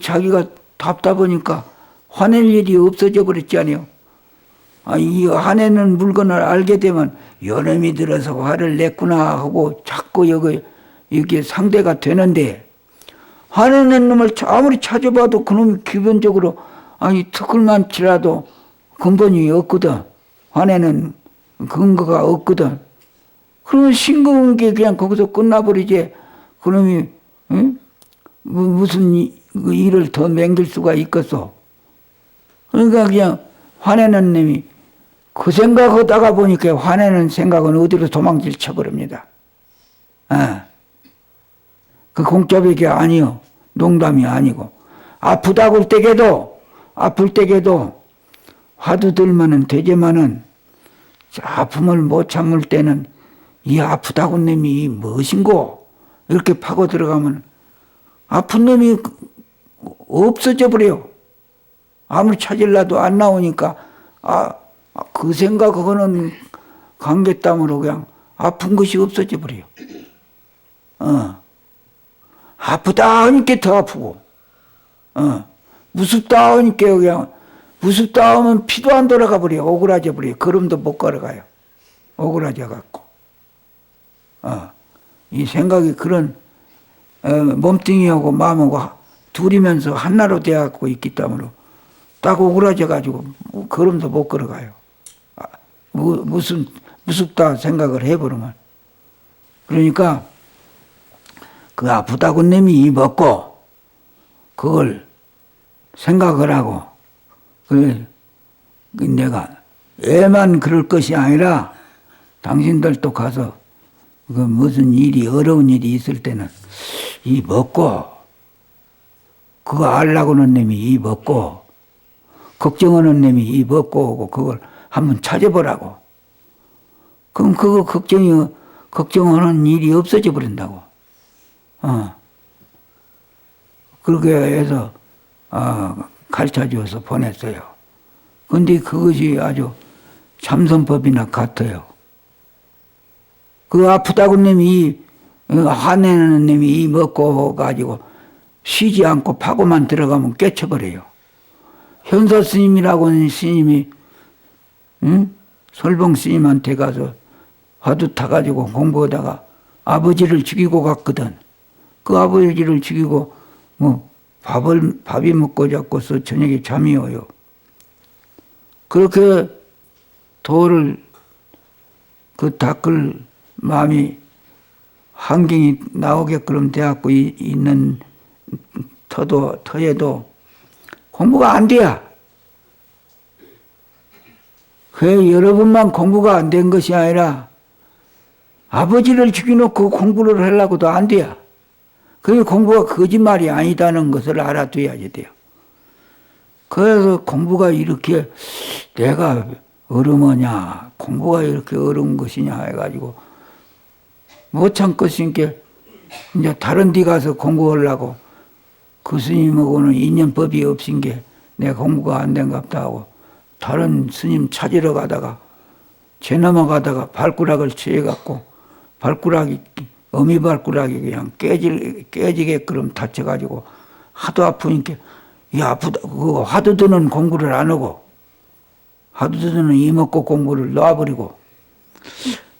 자기가 답답하니까 화낼 일이 없어져 버렸지 않아요. 이 화내는 물건을 알게 되면 요놈이 들어서 화를 냈구나 하고 자꾸 여기 상대가 되는데 화내는 놈을 아무리 찾아봐도 그놈이 기본적으로 턱을만 치라도 근본이 없거든. 화내는 근거가 없거든. 그러면 싱거운 게 그냥 거기서 끝나버리지. 그놈이 무슨 일을 더 맹길 수가 있겠어. 그러니까 그냥 화내는 놈이 그 생각하다가 보니까 화내는 생각은 어디로 도망질 쳐버립니다. 그 공짜배기 아니요. 농담이 아니고. 아프다고 아플 때에도 화두 들면은 되지만은 아픔을 못 참을 때는 이 아프다고 놈이 무엇인고 이렇게 파고 들어가면 아픈 놈이 없어져 버려. 아무리 찾으려도 안 나오니까 그 생각하고는 관계땀으로 그냥 아픈 것이 없어져 버려. 아프다 하니까 더 아프고 무섭다 하니까 그냥 무섭다 하면 피도 안 돌아가 버려. 오그라져 버려. 걸음도 못 걸어가요. 오그라져 갖고 이 생각이 그런 몸뚱이하고 마음하고 둘이면서 한나로 되어갖고 있기 때문에 딱 오그라져가지고 걸음도 못 걸어가요. 무슨 무섭다 생각을 해버리면. 그러니까 그 아프다고 놈이 이 먹고 그걸 생각을 하고 그래 내가 애만 그럴 것이 아니라 당신들도 가서 그 무슨 일이 어려운 일이 있을 때는 이 먹고 그거 알라고는 놈이 이 먹고 걱정하는 놈이 이 먹고 오고 그걸 한번 찾아보라고. 그럼 그거 걱정하는 일이 없어져 버린다고. 그렇게 해서 가르쳐 줘서 보냈어요. 근데 그것이 아주 참선법이나 같아요. 그 아프다고 놈이 화내는 놈이 이 먹고 가지고 쉬지 않고 파고만 들어가면 깨쳐버려요. 현사 스님이라고 하는 스님이 설봉 스님한테 가서 화두 타가지고 공부하다가 아버지를 죽이고 갔거든. 그 아버지를 죽이고 뭐 밥이 먹고 자고서 저녁에 잠이 와요. 그렇게 도를 그 닦을 마음이 환경이 나오게끔 되었고 있는 터에도 공부가 안 돼야. 그 여러분만 공부가 안 된 것이 아니라 아버지를 죽여놓고 공부를 하려고도 안 돼야. 그 공부가 거짓말이 아니다는 것을 알아둬야지 돼요. 그래서 공부가 이렇게 내가 어려우냐, 공부가 이렇게 어려운 것이냐 해가지고 못 참겠으니까 이제 다른 데 가서 공부하려고 그 스님하고는 인연법이 없인 게 내 공부가 안 된갑다 하고 다른 스님 찾으러 가다가 제 넘어가다가 발가락을 취해갖고 발가락이 어미발가락이 그냥 깨지게끔 다쳐가지고 하도 아프니까 이 아프다 그거 하도 드는 공부를 안 하고 하도 드는 이 먹고 공부를 놔버리고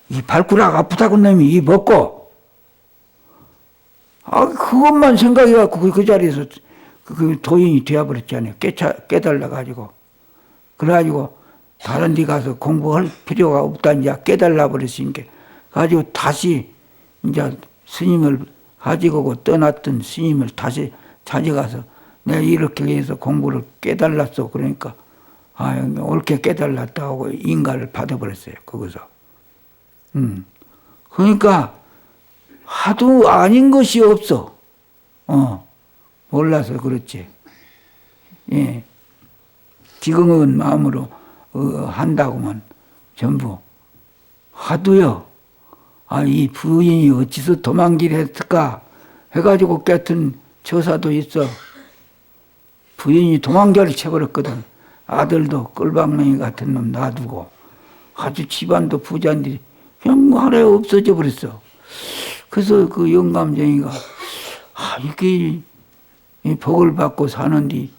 이 발가락 아프다고 놈이 이 먹고 그것만 생각해갖고 그 자리에서 그 도인이 되어버렸잖아요. 깨달아가지고 그래가지고 다른 데 가서 공부할 필요가 없다 이제 깨달아 버렸으니까 가지고 다시 이제 스님을 가지고 떠났던 스님을 다시 찾아가서 내가 이렇게 해서 공부를 깨달았어. 그러니까 옳게 깨달았다 하고 인가를 받아버렸어요. 거기서. 그러니까 하도 아닌 것이 없어. 몰라서 그렇지. 예. 지금은 마음으로 한다고만 전부 하도요. 이 부인이 어찌서 도망길 했을까 해가지고 깨튼 처사도 있어. 부인이 도망자를 쳐버렸거든. 아들도 꿀방망이 같은 놈 놔두고 아주 집안도 부자인데 그냥 하루에 없어져 버렸어. 그래서 그 영감쟁이가 이게 복을 받고 사는데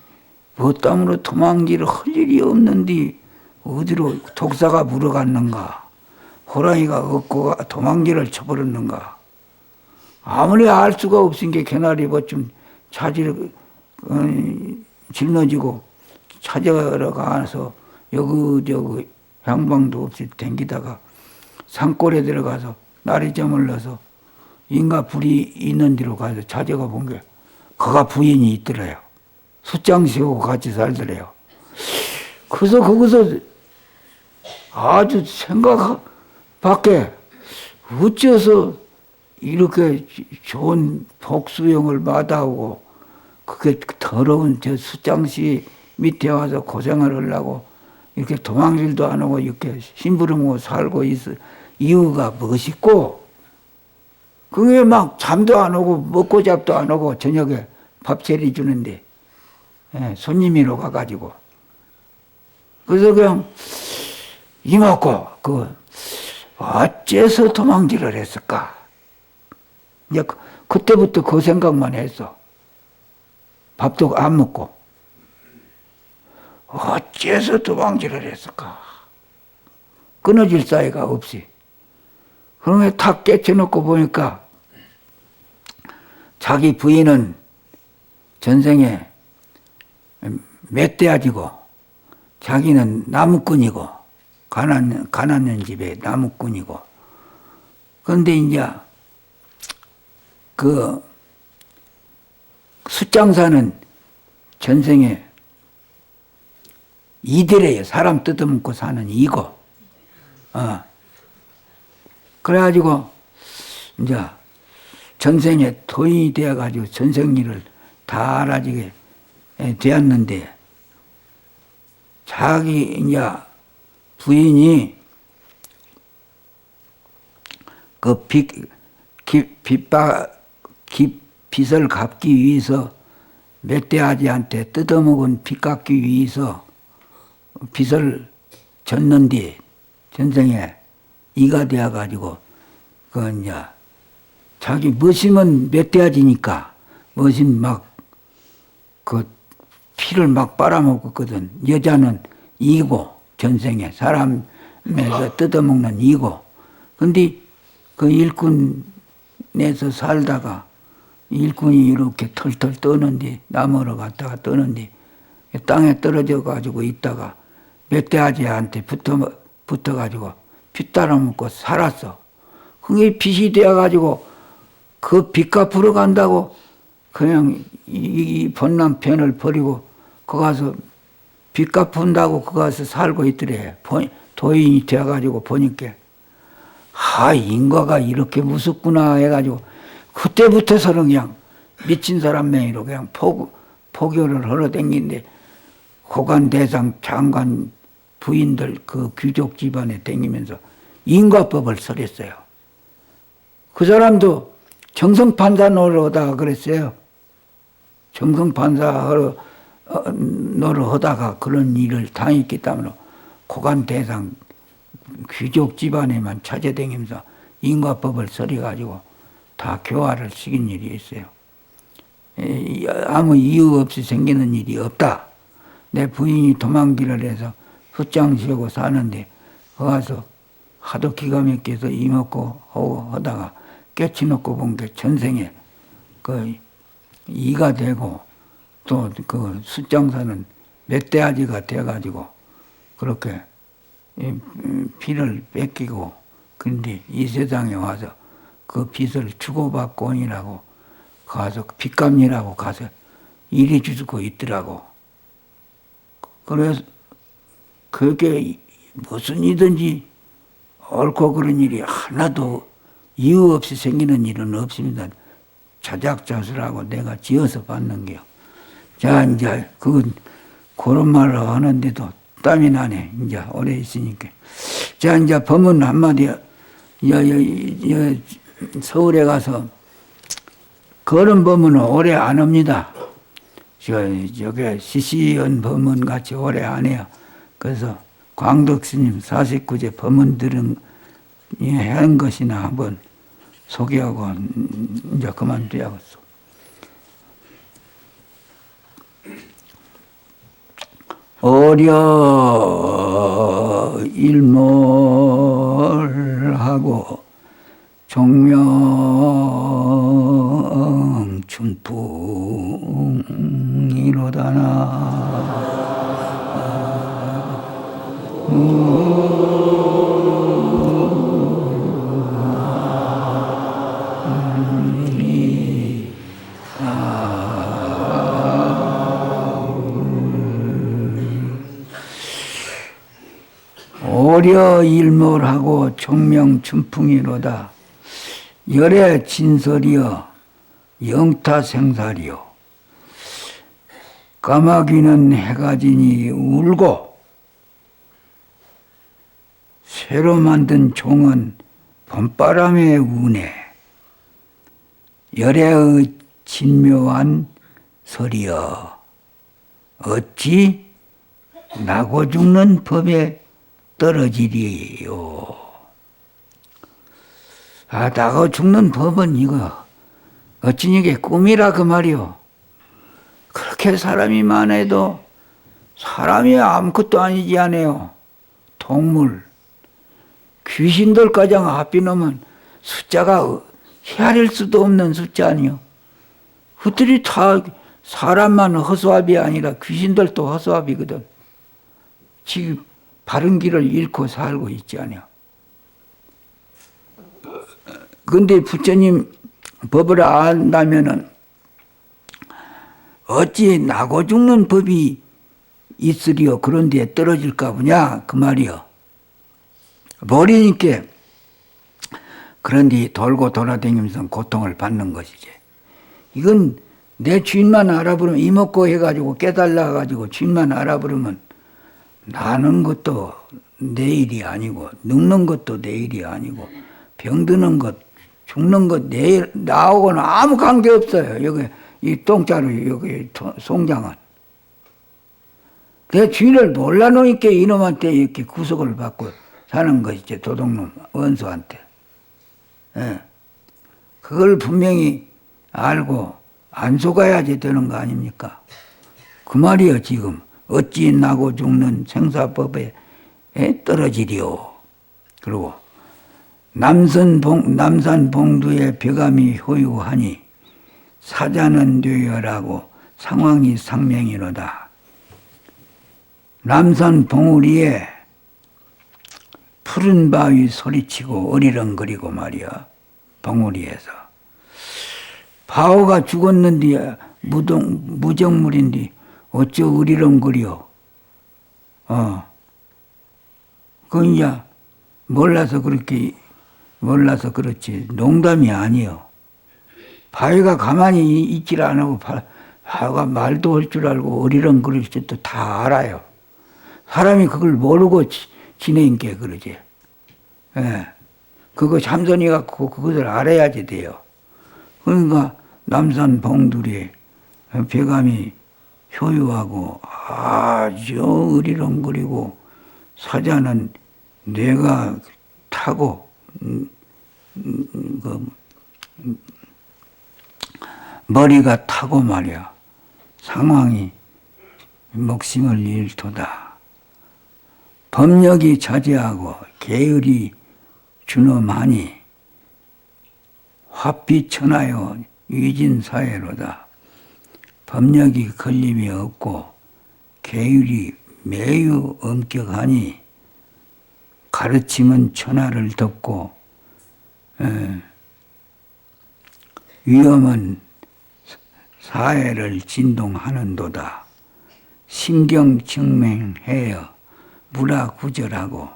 뭐 땀으로 도망질을 할 일이 없는데 어디로 독사가 물어갔는가 호랑이가 얻고 도망질을 쳐버렸는가 아무리 알 수가 없은 게 개나리 봇좀 차지를 짊어지고 찾아러 가서 여기저기 향방도 없이 댕기다가 산골에 들어가서 날이 저물러서 인가 불이 있는 데로 가서 찾아가 본 게 그가 부인이 있더래요. 숫장씨하고 같이 살더래요. 그래서 거기서 아주 생각 밖에 어째서 이렇게 좋은 복수형을 마다하고 그게 더러운 저 숫장씨 밑에 와서 고생을 하려고 이렇게 도망질도 안 하고 이렇게 심부름하고 살고 있어 이유가 무엇이고 그게 막 잠도 안 오고 먹고 잡도 안 오고 저녁에 밥 차려주는데 손님이로 가가지고 그래서 그냥 이먹고 어째서 도망질을 했을까 이제 그때부터 그 생각만 했어. 밥도 안 먹고 어째서 도망질을 했을까 끊어질 사이가 없이 그러면 탁 깨쳐놓고 보니까 자기 부인은 전생에 멧돼지고 자기는 나무꾼이고 가난한 집에 나무꾼이고 그런데 이제 그 숫장사는 전생에 이들이에요. 사람 뜯어먹고 사는 이고. 그래가지고 이제 전생에 도인이 되어가지고 전생일을 다 알아지게 되었는데 자기 이제 부인이 그 빚을 갚기 위해서 멧돼지한테 뜯어먹은 빚 갚기 위해서 빚을 졌는데 전생에 이가 되어가지고 그 이제 자기 머심은 멧돼지니까 머심 막 그 피를 막 빨아먹었거든. 여자는 이고 전생에 사람에서 뜯어먹는 이고. 근데 그 일꾼에서 살다가 일꾼이 이렇게 털털 떠는데 나무로 갔다가 떠는데 땅에 떨어져 가지고 있다가 멧돼지한테 붙어가지고 피 따라먹고 살았어. 그게 빚이 되어가지고 그 빚 갚으러 간다고 그냥 이 본남편을 버리고 거 가서 빚 갚은다고 거 가서 살고 있더래. 도인이 되어가지고 보니까 인과가 이렇게 무섭구나 해가지고 그때부터서는 그냥 미친 사람 명의로 그냥 포교를 하러 댕긴데 고관 대상 장관 부인들 그 귀족 집안에 댕기면서 인과법을 설했어요. 그 사람도 정성판사 노릇하다가 그랬어요. 정성판사 노릇하다가 그런 일을 당했기 때문에 고관 대상 귀족 집안에만 찾아다니면서 인과법을 설해가지고 다 교화를 시킨 일이 있어요. 아무 이유 없이 생기는 일이 없다. 내 부인이 도망길을 해서 훗장지고 사는데 거 가서 하도 기가 막혀서 이먹고 하고 하다가 깨치놓고 본 게 전생에 그 이가 되고 또 그 숫장사는 멧돼지가 돼가지고 그렇게 피를 뺏기고 그런데 이 세상에 와서 그 빚을 주고받고 오니라고 가서 빚값이라고 가서 일해 주고 있더라고. 그래서 그게 무슨 일든지 옳고 그런 일이 하나도 이유 없이 생기는 일은 없습니다. 자작자수라고 내가 지어서 받는 게요. 자, 이제 그런 말을 하는데도 땀이 나네. 이제 오래 있으니까. 자, 이제 법문 한마디, 서울에 가서 그런 법문은 오래 안 합니다. 저게 시시한 법문 같이 오래 안 해요. 그래서 광덕 스님 49제 법문 들은 한 것이나 한번 소개하고 이제 그만둬야겠어. 어려 일몰하고 종명 춘풍이로다나 어려 일몰하고 종명 춘풍이로다. 열애 진설이여 영타생살이여 까마귀는 해가 지니 울고 새로 만든 종은 봄바람에 우네. 열애의 진묘한 설이여 어찌 나고 죽는 법에 떨어지리요. 나고 죽는 법은 이거 어찌 이게 꿈이라 그 말이요. 그렇게 사람이 많아도 사람이 아무것도 아니지 않아요. 동물, 귀신들까지 앞이 놓으면 숫자가 헤아릴 수도 없는 숫자 아니요. 그들이 다 사람만 허수아비 아니라 귀신들도 허수아비거든. 지금 바른 길을 잃고 살고 있지 않냐. 근데 부처님 법을 안다면은 어찌 나고 죽는 법이 있으리요? 그런 데에 떨어질까 보냐? 그 말이요. 모르니까 그런 데 돌고 돌아다니면서 고통을 받는 것이지. 이건 내 주인만 알아보면 이먹고 해가지고 깨달아가지고 주인만 알아보면 나는 것도 내 일이 아니고 늙는 것도 내 일이 아니고 병드는 것 죽는 것 내일 나하고는 아무 관계 없어요. 여기 이 똥자루 여기 송장은 내 주인을 몰라놓으니까 이놈한테 이렇게 구속을 받고 사는 것이지. 도둑놈 원수한테. 예. 그걸 분명히 알고 안 속아야지 되는 거 아닙니까? 그 말이요. 지금 어찌 나고 죽는 생사법에 떨어지리요. 그리고 남산 봉두의 벼감이 효유하니 사자는 되어라고 상황이 상명이로다. 남산 봉우리 위에 푸른 바위 소리치고 어리렁거리고 말이야. 봉우리에서 바오가 죽었는데 무정물인데 어쩌 어리렁거려. 그건 이제 몰라서 그렇지. 농담이 아니요. 바위가 가만히 있질 않고 바위가 말도 할 줄 알고 어리렁거릴 줄도 다 알아요. 사람이 그걸 모르고 지내는 게 그러지. 예. 그거 참선이 갖고 그것을 알아야지 돼요. 그러니까 남산 봉두리 벼감이 효유하고 아주 어리렁거리고 사자는 뇌가 타고 머리가 타고 말이야. 상황이 목심을 잃도다. 법력이 자제하고 계율이 준엄하니 화피천하여 위진사회로다. 법력이 걸림이 없고 계율이 매우 엄격하니 가르침은 천하를 덮고 위험은 사회를 진동하는도다. 신경증맹해여 무라구절하고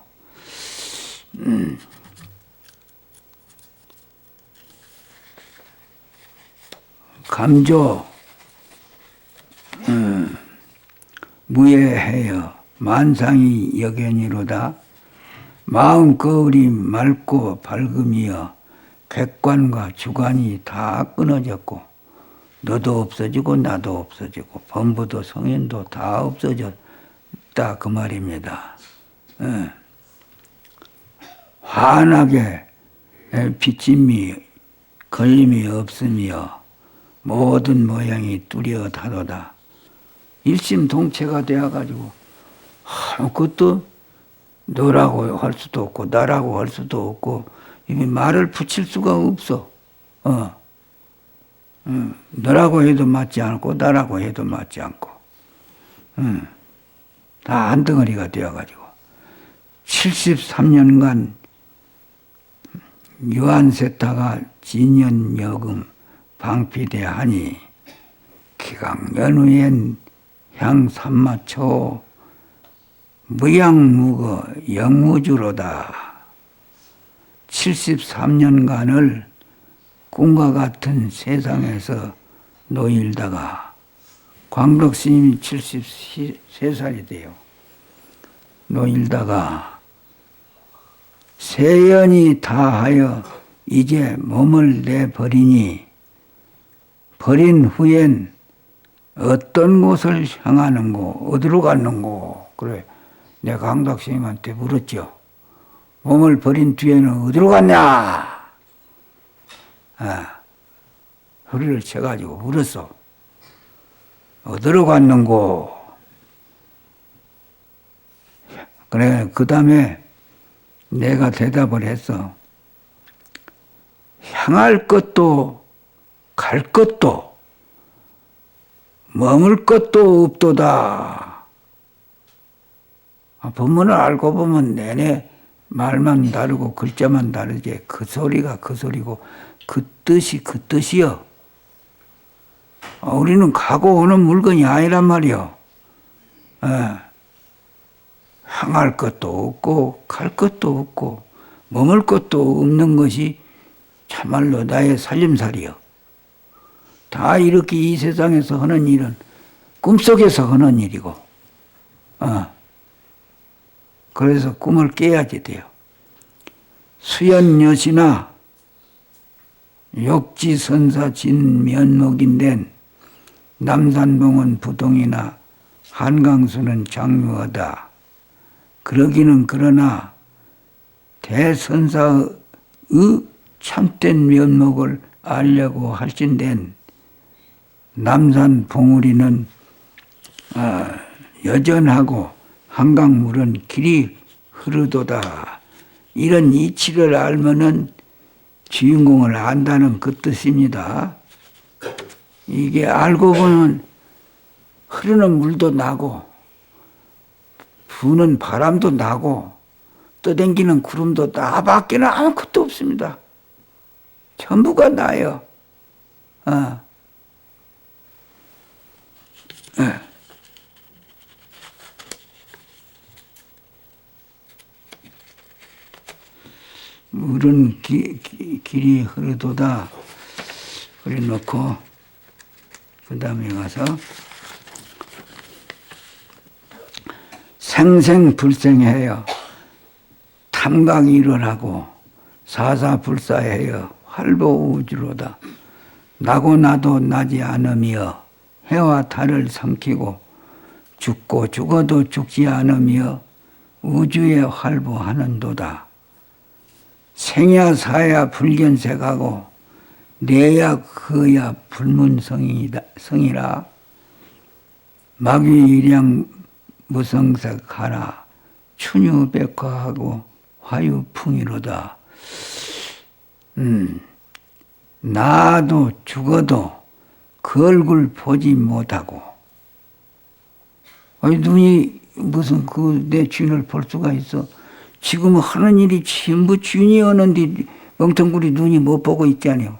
감조 무예해여 만상이 여견이로다. 마음 거울이 맑고 밝음이여 객관과 주관이 다 끊어졌고 너도 없어지고 나도 없어지고 범부도 성인도 다 없어졌다 그 말입니다. 환하게 비침이 걸림이 없으며 모든 모양이 뚜렷하도다. 일심동체가 되어가지고 아무것도 너라고 할 수도 없고 나라고 할 수도 없고 이미 말을 붙일 수가 없어. 너라고 해도 맞지 않고 나라고 해도 맞지 않고 다 한 덩어리가 되어가지고 73년간 유한세타가 진연여금 방피대하니 기강연후엔 향삼마초 무양무거 영무주로다. 73년간을 꿈과 같은 세상에서 노일다가 광덕스님이 73살이 돼요. 노일다가 세연이 다하여 이제 몸을 내버리니 버린 후엔 어떤 곳을 향하는고 어디로 갔는고 그래 내가 광덕스님한테 물었죠. 몸을 버린 뒤에는 어디로 갔냐? 소리를 쳐가지고 물었어. 어디로 갔는고? 그래, 그 다음에 내가 대답을 했어. 향할 것도 갈 것도 머물 것도 없도다. 본문을 알고 보면 내내 말만 다르고 글자만 다르지 그 소리가 그 소리고 그 뜻이 그 뜻이요. 우리는 가고 오는 물건이 아니란 말이요. 향할 것도 없고 갈 것도 없고 머물 것도 없는 것이 참말로 나의 살림살이요. 다 이렇게 이 세상에서 하는 일은 꿈속에서 하는 일이고 그래서 꿈을 깨야지 돼요. 수연여시나 욕지선사 진면목인된 남산봉은 부동이나 한강수는 장유하다. 그러기는 그러나 대선사의 참된 면목을 알려고 할진된 남산 봉우리는 여전하고 한강물은 길이 흐르도다. 이런 이치를 알면은 주인공을 안다는 그 뜻입니다. 이게 알고 보면 흐르는 물도 나고 부는 바람도 나고 떠댕기는 구름도 나밖에는 아무것도 없습니다. 전부가 나요. 물은 길이 흐르도다. 그래 놓고 그 다음에 가서 생생불생해요. 탐각일원하고 사사불사해요. 활보우주로다. 나고 나도 나지 않으며 해와 달을 삼키고 죽고 죽어도 죽지 않으며 우주에 활보하는도다. 생야 사야 불견색하고 내야 그야 불문성이라 마귀일양 무성색하나 춘유백화하고 화유풍이로다. 나도 죽어도 그 얼굴 보지 못하고 눈이 무슨 그 내 주인을 볼 수가 있어. 지금 하는 일이 전부 주인이 오는데 멍텅구리 눈이 못 보고 있잖아요.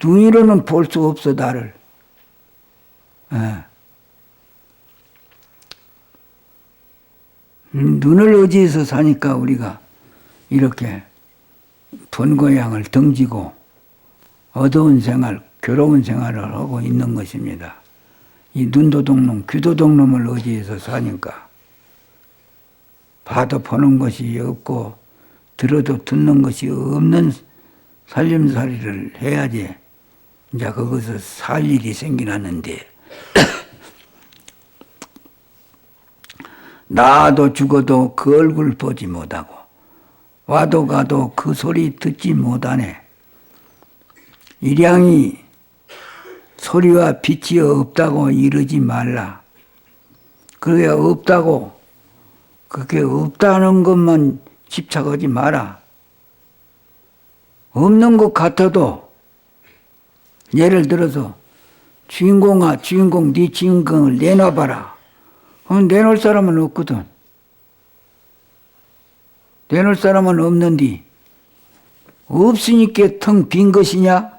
눈으로는 볼 수 없어 나를. 눈을 의지해서 사니까 우리가 이렇게 번고향을 등지고 어두운 생활, 괴로운 생활을 하고 있는 것입니다. 이 눈도둑놈, 귀도둑놈을 의지해서 사니까 봐도 보는 것이 없고 들어도 듣는 것이 없는 살림살이를 해야지 이제 거기서 살 일이 생기났는데 나도 죽어도 그 얼굴 보지 못하고 와도 가도 그 소리 듣지 못하네. 일양이 소리와 빛이 없다고 이러지 말라. 그게 없다고 그게 없다는 것만 집착하지 마라. 없는 것 같아도 예를 들어서 주인공아 주인공 네 주인공을 내놔봐라. 내놓을 사람은 없거든. 내놓을 사람은 없는데 없으니까 텅 빈 것이냐?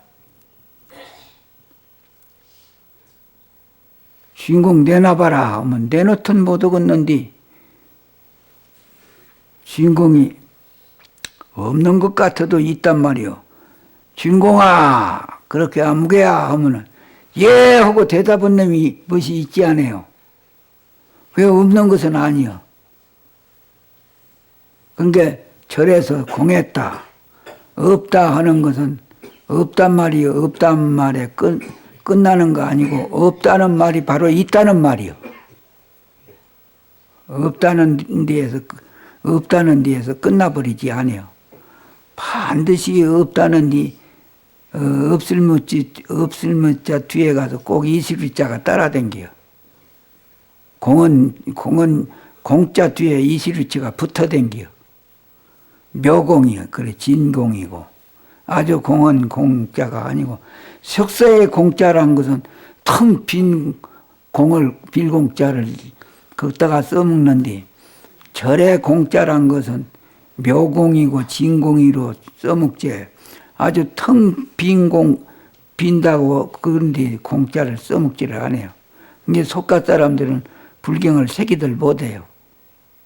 주인공 내놔봐라 하면 내놓든 못 오겠는데 주인공이 없는 것 같아도 있단 말이요. 주인공아 그렇게 아무개야 하면은 예 하고 대답한 놈이 무엇이 있지 않아요. 왜 없는 것은 아니요. 그러니까 절에서 공했다. 없다 하는 것은 없단 말이요. 없단 말에 끝나는 거 아니고 없다는 말이 바로 있다는 말이요. 없다는 데에서 끝나버리지 않아요. 반드시 없다는 데 없을 무자 뒤에 가서 꼭 이시리자가 따라댕겨요. 공은 공자 뒤에 이시리자가 붙어댕겨요. 묘공이요. 그래 진공이고 아주 공은 공짜가 아니고 석사의 공짜란 것은 텅 빈 공을 빌공짜를 거기다가 써먹는데 절의 공짜란 것은 묘공이고 진공이로 써먹지 아주 텅 빈 공 빈다고 그런데 공짜를 써먹지를 않아요. 근데 속가 사람들은 불경을 새기들 못해요.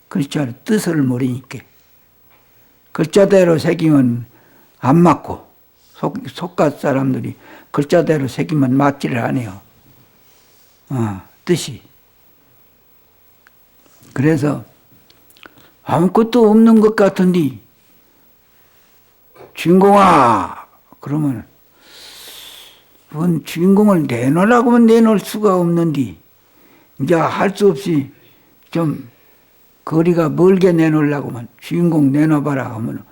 글자 뜻을 모르니까. 글자대로 새기면 안 맞고 속가 사람들이 글자대로 새기면 맞지를 않아요. 뜻이. 그래서 아무것도 없는 것 같은데 주인공아 그러면 주인공을 내놓으라고 하면 내놓을 수가 없는데 이제 할 수 없이 좀 거리가 멀게 내놓으려고 하면 주인공 내놔봐라 하면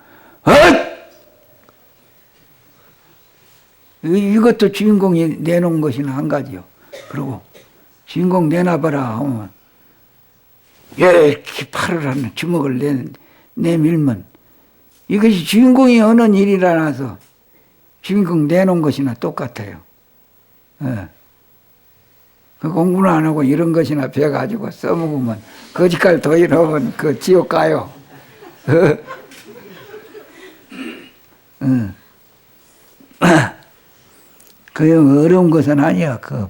이것도 주인공이 내놓은 것이나 한 가지요. 그리고 주인공 내놔봐라 하면 이렇게 팔을 하는 주먹을 내밀면 이것이 주인공이 하는 일이라서 주인공 내놓은 것이나 똑같아요. 그 공부는 안 하고 이런 것이나 배워가지고 써먹으면 거지깔 도인하면 그 지옥 가요. 그 어려운 것은 아니야. 그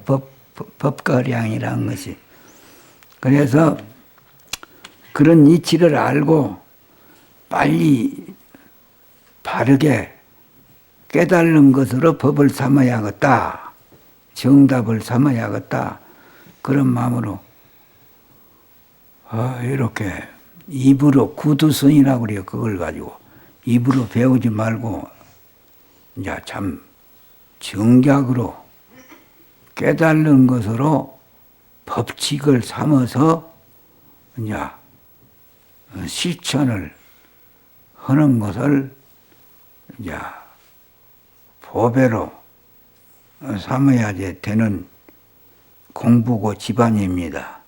법가량이라는 것이. 그래서 그런 이치를 알고 빨리 바르게 깨달는 것으로 법을 삼아야겠다. 정답을 삼아야겠다. 그런 마음으로 이렇게 입으로 구두선이라고 그래요. 그걸 가지고 입으로 배우지 말고 이제 참 정작으로 깨달는 것으로 법칙을 삼아서 이제 실천을 하는 것을 이제 보배로 삼아야지 되는 공부고 집안입니다.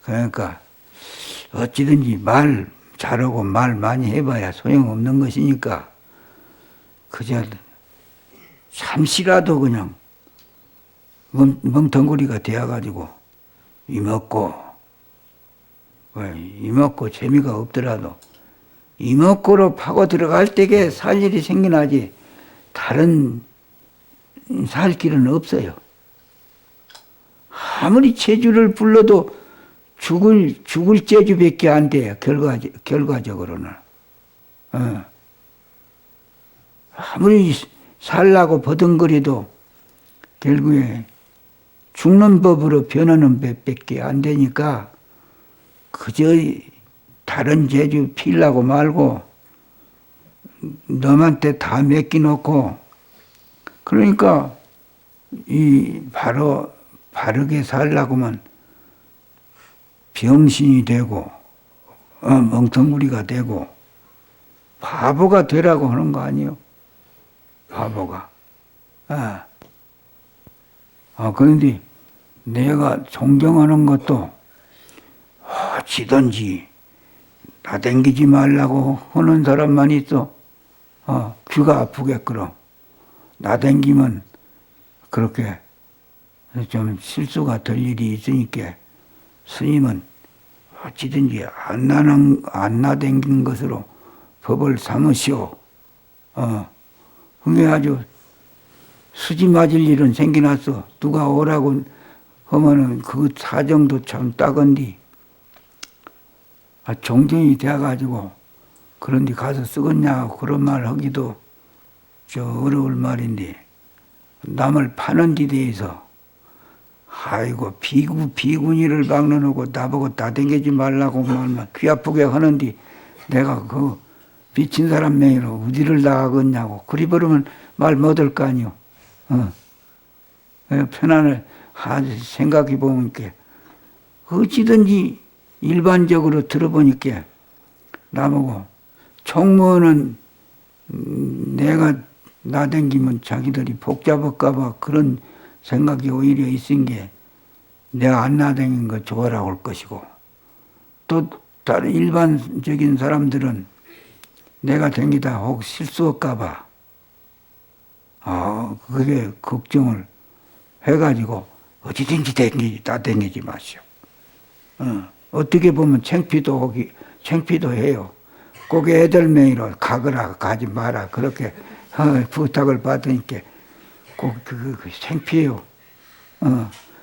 그러니까 어찌든지 말 잘하고 말 많이 해봐야 소용없는 것이니까 그저 잠시라도 그냥 멍텅구리가 되어가지고 이먹고 재미가 없더라도 이먹고로 파고 들어갈 때에 살 일이 생겨나지 다른 살 길은 없어요. 아무리 재주를 불러도 죽을 재주밖에 안 돼요. 결과적으로는. 아무리 살라고 버둥거리도 결국에 죽는 법으로 변하는 법밖에 안 되니까 그저 다른 재주 피려고 말고 너한테 다 맡겨놓고 그러니까 바르게 살려고 하면 병신이 되고 멍텅구리가 되고 바보가 되라고 하는 거 아니에요? 바보가. 그런데 내가 존경하는 것도 어찌든지 나댕기지 말라고 하는 사람만 있어. 귀가 아프겠거럼. 나댕기면 그렇게 좀 실수가 될 일이 있으니까 스님은 어찌든지 안 나댕긴 것으로 법을 삼으시오. 그게 아주 수지 맞을 일은 생겨났어. 누가 오라고 하면은 그 사정도 참 따건디. 종정이 되어가지고 그런데 가서 쓰겠냐고 그런 말 하기도 어려울 말인데 남을 파는 데 대해서 아이고 비구니를 막론하고 나보고 나댕기지 말라고 말만 귀 아프게 하는데 내가 그 미친 사람 명의로 어디를 나가겠냐고 그리 버리면 말 못할 거 아니오. 편안을 생각해 보니까 어찌든지 일반적으로 들어보니까 나보고 총무는 내가 나댕기면 자기들이 복잡할까 봐 그런 생각이 오히려 있은 게 내가 안 나댕긴 거 좋아라고 할 것이고 또 다른 일반적인 사람들은 내가 댕기다 혹 실수할까 봐 그게 걱정을 해가지고 어디든지 다 댕기지 마시오. 어떻게 보면 창피도 해요. 꼭 애들 명의로 가거라 가지 마라 그렇게 부탁을 받으니까 꼭 창피해요.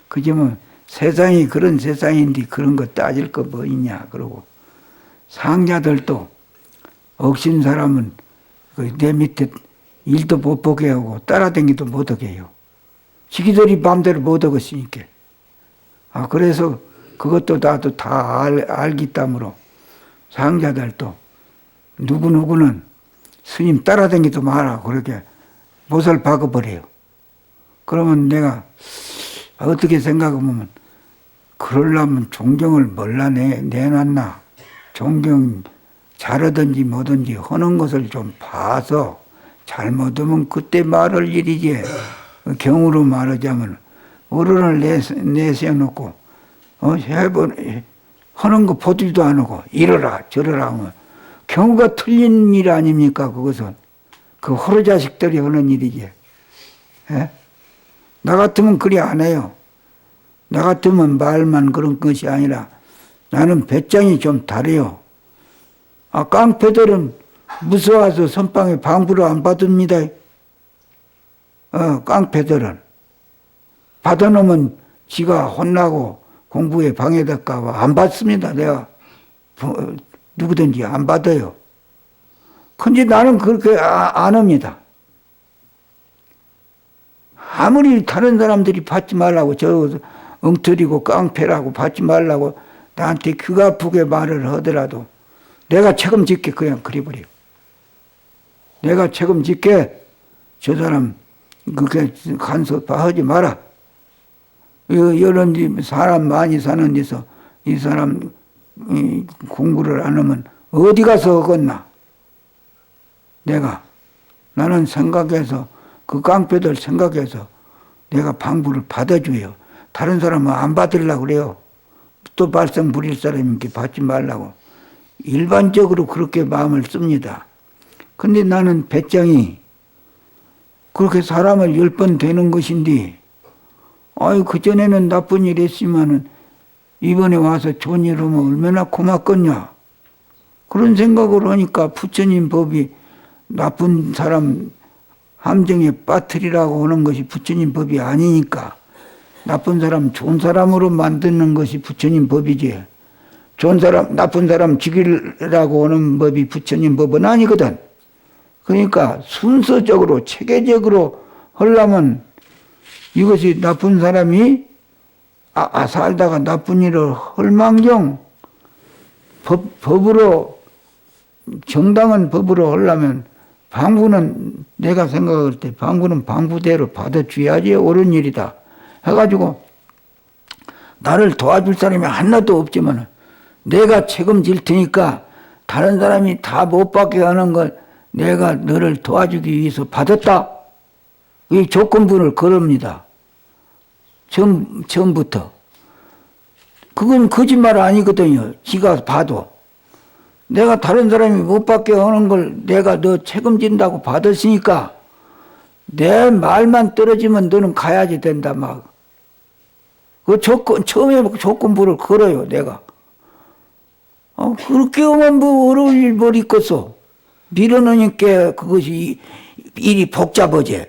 그지만 세상이 그런 세상인데 그런 거 따질 거 뭐 있냐 그러고 상자들도 억신 사람은 내 밑에 일도 못 보게 하고 따라다니도 못 하게 해요. 지기들이 마음대로 못 하겠으니까. 그래서 그것도 나도 다 알기 때문에 상자들도 누구는 스님 따라다니도 마라 그렇게 못을 박아버려요. 그러면 내가 어떻게 생각하면 그러려면 존경을 뭘라 내놨나. 존경 잘하든지 뭐든지 하는 것을 좀 봐서 잘못하면 그때 말할 일이지. 경우로 말하자면 어른을 내세워놓고 하는 거 보지도 안 하고 이러라 저러라 하면 경우가 틀린 일 아닙니까? 그것은 그 호로 자식들이 하는 일이지. 예? 나 같으면 그리 안 해요. 나 같으면 말만 그런 것이 아니라 나는 배짱이 좀 다르요. 깡패들은 무서워서 선방에 방부를 안 받습니다. 깡패들은 받아놓으면 지가 혼나고 공부에 방해될까 봐 안 받습니다. 내가 누구든지 안 받아요. 근데 나는 그렇게 안 합니다. 아무리 다른 사람들이 받지 말라고 저 엉터리고 깡패라고 받지 말라고 나한테 귀가 아프게 말을 하더라도 내가 책임질게 그냥 그래버려. 내가 책임질게 저 사람 그렇게 간섭하지 마라. 이런 사람 많이 사는 데서 이 사람 공부를 안 하면 어디 가서 하겠나. 나는 생각해서 그 깡패들 생각해서 내가 방부를 받아줘요. 다른 사람은 안 받으려고 그래요. 또 발성 부릴 사람이니까 받지 말라고. 일반적으로 그렇게 마음을 씁니다. 근데 나는 배짱이 그렇게 사람을 10번 되는 것인데 그전에는 나쁜 일 했지만은 이번에 와서 좋은 일 하면 얼마나 고맙겠냐. 그런 생각을 하니까 부처님 법이 나쁜 사람 함정에 빠뜨리라고 하는 것이 부처님 법이 아니니까 나쁜 사람 좋은 사람으로 만드는 것이 부처님 법이지. 좋은 사람 나쁜 사람 죽이라고 하는 법이 부처님 법은 아니거든. 그러니까 순서적으로 체계적으로 하려면 이것이 나쁜 사람이 살다가 나쁜 일을 할 망정 법으로 정당한 법으로 하려면 방부는 내가 생각할 때 방부는 방부대로 받아줘야지 옳은 일이다 해가지고 나를 도와줄 사람이 하나도 없지만 내가 책임질 테니까 다른 사람이 다 못 받게 하는 걸 내가 너를 도와주기 위해서 받았다. 이 조건부를 걸읍니다. 처음부터. 그건 거짓말 아니거든요. 지가 봐도. 내가 다른 사람이 못 받게 하는 걸 내가 너 책임진다고 받았으니까 내 말만 떨어지면 너는 가야지 된다 막. 그 처음에 조건부를 걸어요 내가. 그렇게 하면 뭐 어려울 일 뭘 있겠어. 밀어넣으니까 그것이 일이 복잡하지.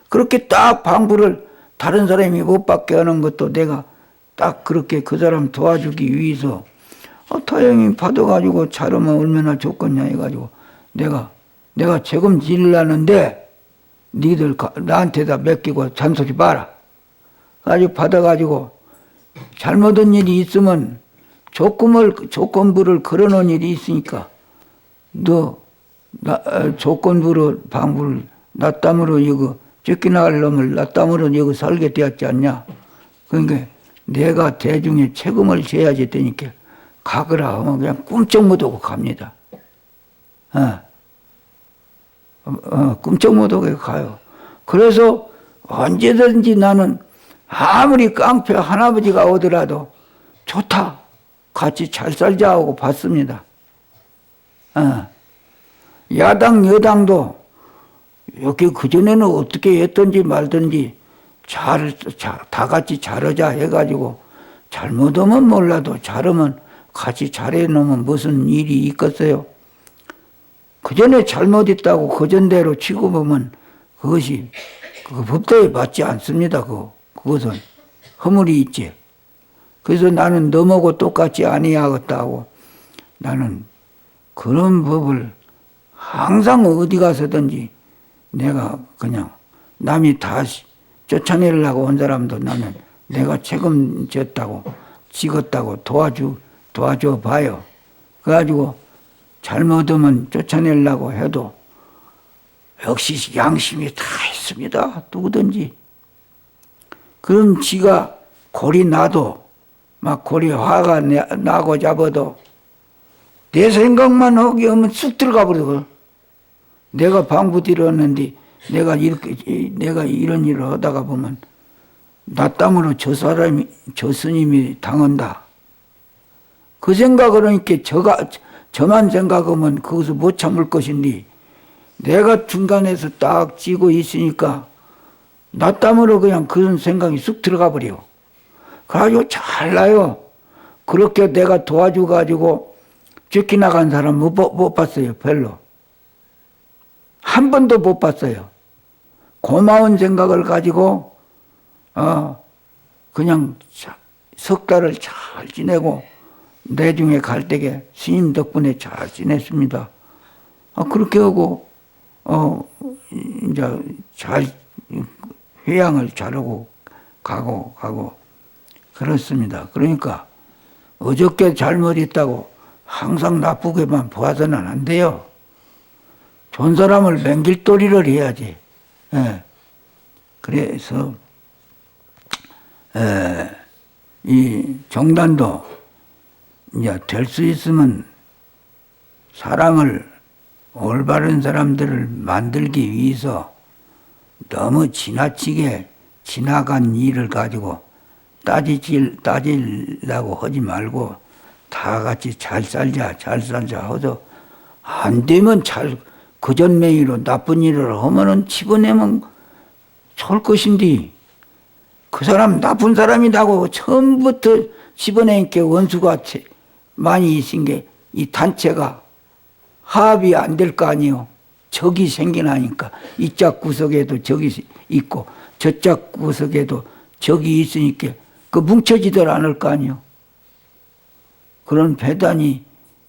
그렇게 딱 방부를 다른 사람이 못 받게 하는 것도 내가 딱 그렇게 그 사람 도와주기 위해서 다행히 받아가지고 잘하면 얼마나 좋겠냐 해가지고 내가 책임지려는데 니들 나한테다 맡기고 잔소리 봐라. 가지고 받아가지고 잘못한 일이 있으면 조건부를 걸어놓은 일이 있으니까 조건부로 방부를 나 땀으로 이거 쫓겨나갈 놈을 나 땀으로 여기 살게 되었지 않냐. 그러니까 내가 대중의 책임을 져야지 되니까 가거라 하면 그냥 꿈쩍 못하고 갑니다. 꿈쩍 못하고 가요. 그래서 언제든지 나는 아무리 깡패 할아버지가 오더라도 좋다. 같이 잘 살자 하고 받습니다. 야당 여당도 이렇게 그전에는 어떻게 했든지 말든지 다 같이 잘하자 해가지고 잘못하면 몰라도 잘하면 같이 잘해 놓으면 무슨 일이 있겠어요? 그전에 잘못했다고 그전대로 치고 보면 그것이 그 법도에 맞지 않습니다. 그것은 허물이 있지. 그래서 나는 너하고 똑같이 아니하겠다고 나는 그런 법을 항상 어디 가서든지 내가 그냥 남이 다 쫓아내려고 온 사람도 나는 내가 책임졌다고 지겠다고 도와줘 봐요. 그래가지고 잘못하면 쫓아내려고 해도 역시 양심이 다 있습니다. 누구든지. 그럼 지가 골이 나도 막 골이 화가 나고 잡아도 내 생각만 하기 하면 쑥 들어가 버리고 내가 방부 들었는데 내가 이런 일을 하다가 보면 나 땀으로 저 스님이 당한다. 그 생각을 하니까 저만 생각하면 거기서 못 참을 것인데 내가 중간에서 딱 찌고 있으니까 나 땀으로 그냥 그런 생각이 쑥 들어가 버려. 그래가지고 잘나요. 그렇게 내가 도와줘가지고 쫓겨나간 사람 못 봤어요. 별로. 한 번도 못 봤어요. 고마운 생각을 가지고 그냥 석 달을 잘 지내고 내중에 갈 때에 스님 덕분에 잘 지냈습니다. 그렇게 하고 이제 잘 회양을 잘하고 가고 그렇습니다. 그러니까 어저께 잘못했다고 항상 나쁘게만 봐서는 안 돼요. 좋은 사람을 맹길도리를 해야지. 예. 그래서 이 정단도 이제 될 수 있으면 사람을 올바른 사람들을 만들기 위해서 너무 지나치게 지나간 일을 가지고 따지려고 하지 말고 다 같이 잘 살자 하죠. 안 되면 그전맹이로 나쁜 일을 하면은 집어내면 좋을 것인데 그 사람 나쁜 사람이라고 처음부터 집어내니까 원수가 많이 있은 게 이 단체가 합이 안 될 거 아니에요. 적이 생겨나니까 이짝 구석에도 적이 있고 저짝 구석에도 적이 있으니까 그 뭉쳐지들 않을 거 아니에요. 그런 배단이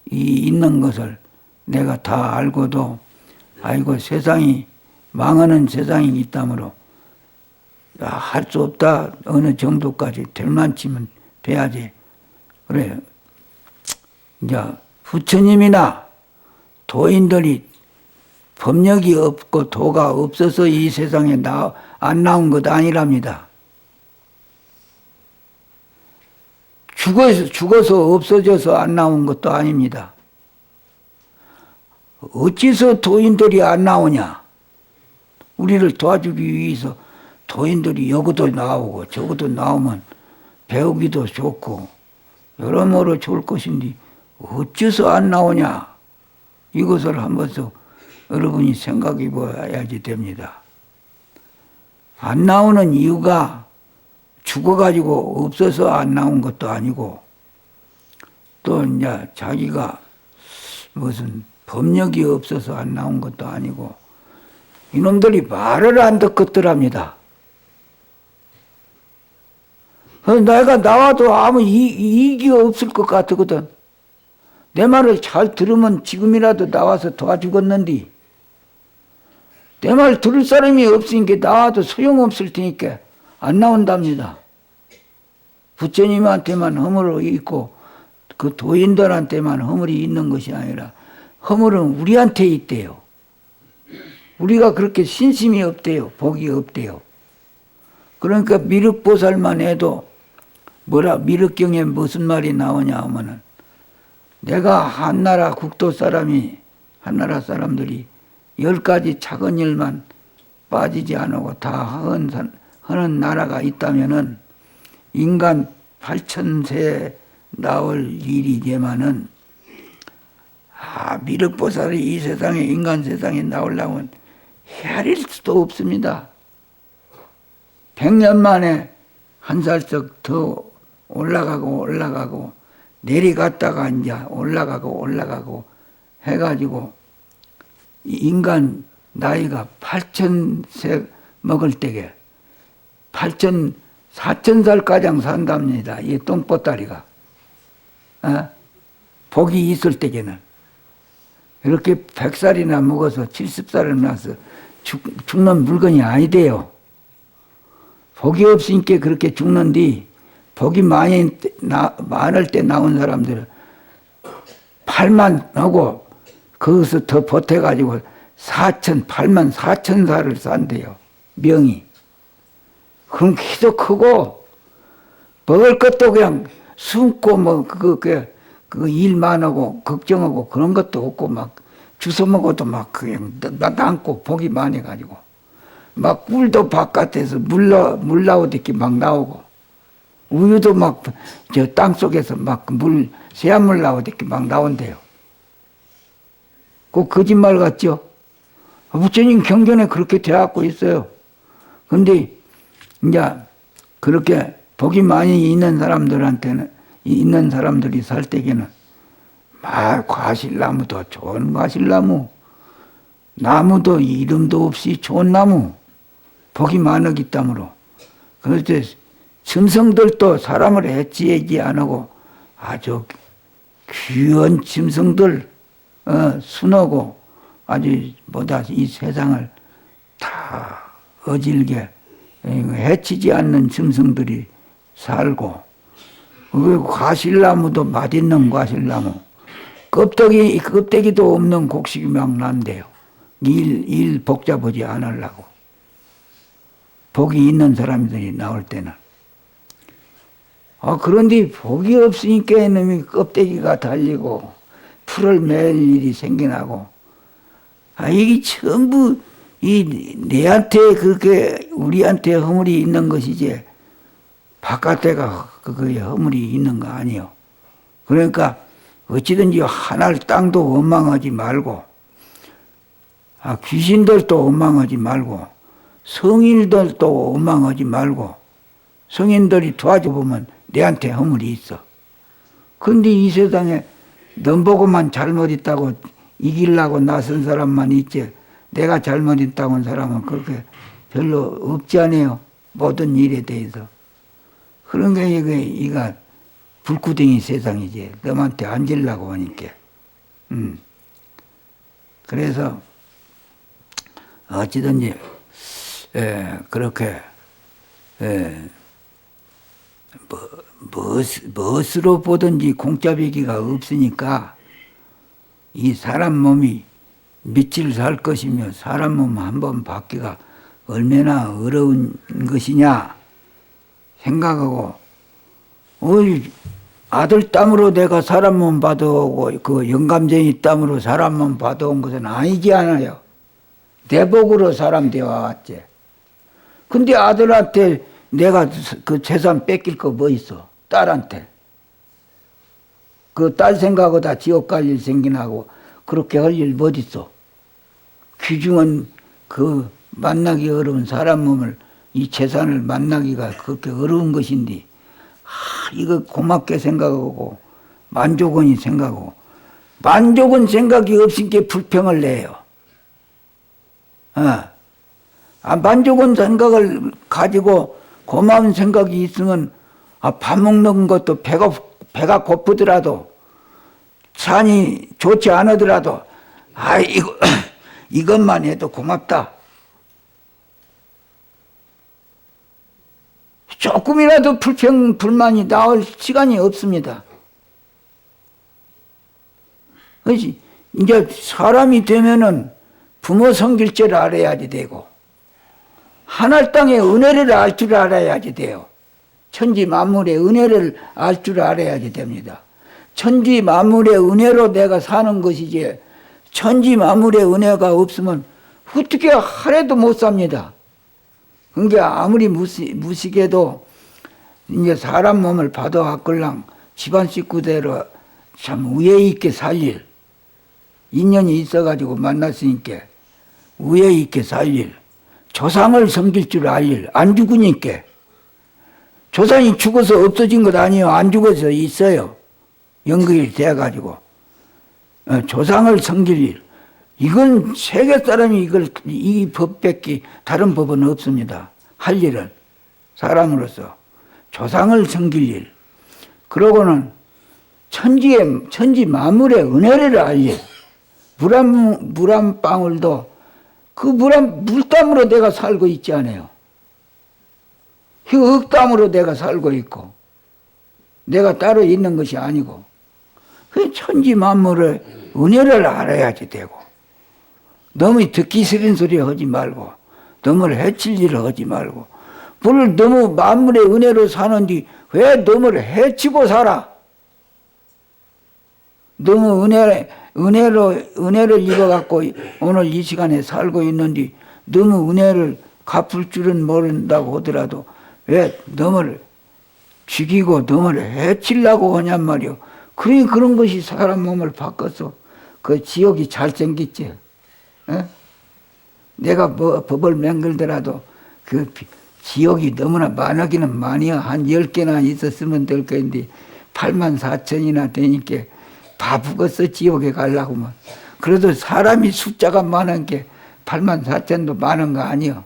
있는 것을 내가 다 알고도 아이고 세상이 망하는 세상이 있다므로 할 수 없다. 어느 정도까지 될 만치면 돼야지. 그래. 이제 부처님이나 도인들이 법력이 없고 도가 없어서 이 세상에 안 나온 것 아니랍니다. 죽어서 없어져서 안 나온 것도 아닙니다. 어찌서 도인들이 안 나오냐? 우리를 도와주기 위해서 도인들이 여기도 나오고 저기도 나오면 배우기도 좋고 여러모로 좋을 것인데 어째서 안 나오냐? 이것을 한번 여러분이 생각해 봐야지 됩니다. 안 나오는 이유가 죽어가지고 없어서 안 나온 것도 아니고 또 이제 자기가 무슨 법력이 없어서 안 나온 것도 아니고 이놈들이 말을 안 듣겠더랍니다. 내가 나와도 아무 이익이 없을 것 같거든. 내 말을 잘 들으면 지금이라도 나와서 도와주겠는데 내 말 들을 사람이 없으니까 나와도 소용없을 테니까 안 나온답니다. 부처님한테만 허물이 있고 그 도인들한테만 허물이 있는 것이 아니라 허물은 우리한테 있대요. 우리가 그렇게 신심이 없대요. 복이 없대요. 그러니까 미륵보살만 해도 미륵경에 무슨 말이 나오냐 하면은 내가 한나라 국도 사람이 한나라 사람들이 10가지 작은 일만 빠지지 않고 다 하는 나라가 있다면은 인간 8,000세 나올 일이 되면은 미륵보살이 이 세상에 인간 세상에 나오려면 헤아릴 수도 없습니다. 100년 만에 한 살씩 더 올라가고 내려갔다가 이제 올라가고 해가지고 인간 나이가 8,000세 먹을 때게 4,000살가량 산답니다. 이 똥보따리가. 복이 있을 때에는. 이렇게 100살이나 먹어서 70살을 나서 죽는 물건이 아니대요. 복이 없으니까 그렇게 죽는디, 복이 많을 때 나온 사람들은 8만 하고 거기서 더 보태가지고 8만 4천 살을 산대요. 명이. 그럼 키도 크고 먹을 것도 그냥 숨고 뭐 그 일만 하고 걱정하고 그런 것도 없고 막 주워 먹어도 막 그냥 남고 복이 많아가지고 막 꿀도 바깥에서 물 나오듯이 막 나오고 우유도 막 저 땅 속에서 막 새한물 나오듯이 막 나온대요. 그 거짓말 같죠? 부처님 경전에 그렇게 되어갖고 있어요. 근데 이제 그렇게 복이 많이 있는 사람들이 살 때에는 막 과실나무도 좋은 과실나무, 나무도 이름도 없이 좋은 나무, 복이 많기 때문에 그래서 짐승들도 사람을 해치지 안 하고 아주 귀한 짐승들 순하고 아주 뭐다 이 세상을 다 어질게 해치지 않는 짐승들이 살고 그 과실나무도 맛있는 과실나무 껍데기도 없는 곡식이 막 난대요. 일 복잡하지 않으려고 복이 있는 사람들이 나올 때는 그런데 복이 없으니까 이놈이 껍데기가 달리고 풀을 맬 일이 생겨나고 이게 전부 내한테 그렇게 우리한테 허물이 있는 것이지 바깥에가 그거에 허물이 있는 거 아니에요. 그러니까 어찌든지 하늘 땅도 원망하지 말고 귀신들도 원망하지 말고 성인들도 원망하지 말고 성인들이 도와줘보면 내한테 허물이 있어. 그런데 이 세상에 넌 보고만 잘못있다고 이기려고 나선 사람만 있지 내가 잘못있다고 한 사람은 그렇게 별로 없지 않아요. 모든 일에 대해서. 그런 게 이가 불구덩이 세상이지. 너한테 앉으려고 하니까. 그래서 어찌든지 그렇게 무엇으로 보든지 공짜배기가 없으니까 이 사람 몸이 며칠 살 것이며 사람 몸 한번 받기가 얼마나 어려운 것이냐 생각하고 아들 땀으로 내가 사람 몸 받아오고 그 영감쟁이 땀으로 사람 몸 받아온 것은 아니지 않아요. 내 복으로 사람 되어왔지. 근데 아들한테 내가 그 재산 뺏길 거 뭐 있어? 딸한테. 그 딸 생각보다 지옥 갈 일 생기나고 그렇게 할 일 뭐 있어? 귀중한 그 만나기 어려운 사람 몸을 이 재산을 만나기가 그렇게 어려운 것인데 이거 고맙게 생각하고 만족은 생각하고 만족은 생각이 없으니까 불평을 내요. 만족은 생각을 가지고 고마운 생각이 있으면 밥 먹는 것도 배가 고프더라도 산이 좋지 않으더라도 이것만 해도 고맙다. 조금이라도 불만이 나올 시간이 없습니다. 그렇지? 이제 사람이 되면은 부모 섬길 줄 알아야지 되고, 하늘 땅의 은혜를 알 줄 알아야지 돼요. 천지 만물의 은혜를 알 줄 알아야지 됩니다. 천지 만물의 은혜로 내가 사는 것이지, 천지 만물의 은혜가 없으면 어떻게 하루도 못 삽니다. 그러니까 아무리 무식해도 이제 사람 몸을 받아왔걸랑 집안 식구대로 참 우애 있게 살릴 인연이 있어가지고 만났으니까 위에 있게 살릴, 조상을 섬길 줄 알릴, 안 죽으니까. 조상이 죽어서 없어진 것 아니에요. 안 죽어서 있어요. 연결이 돼가지고. 조상을 섬길 일. 이건 세계 사람이 이 법밖에 다른 법은 없습니다. 할 일은. 사람으로서. 조상을 섬길 일. 그러고는 천지 만물의 은혜를 알릴. 물 한 방울도 그 물땀으로 내가 살고 있지 않아요. 흙땀으로 내가 살고 있고 내가 따로 있는 것이 아니고 그 천지 만물의 은혜를 알아야지 되고 너무 듣기 싫은 소리 하지 말고 너무 해칠 일을 하지 말고 너무 만물의 은혜로 사는데 왜 너무 해치고 살아? 너무 은혜를 입어갖고 오늘 이 시간에 살고 있는데 너무 은혜를 갚을 줄은 모른다고 하더라도 왜 너를 죽이고 너를 해치려고 하냔 말이오. 그런 것이 사람 몸을 바꿔서 그 지옥이 잘생겼지. 에? 내가 뭐 법을 맹글더라도 그 지옥이 너무나 많기는 많이야. 한 10개나 있었으면 될 건데 84,000이나 되니까 바쁘겠어 지옥에 가려고 뭐. 그래도 사람이 숫자가 많은 게 84,000도 많은 거 아니요.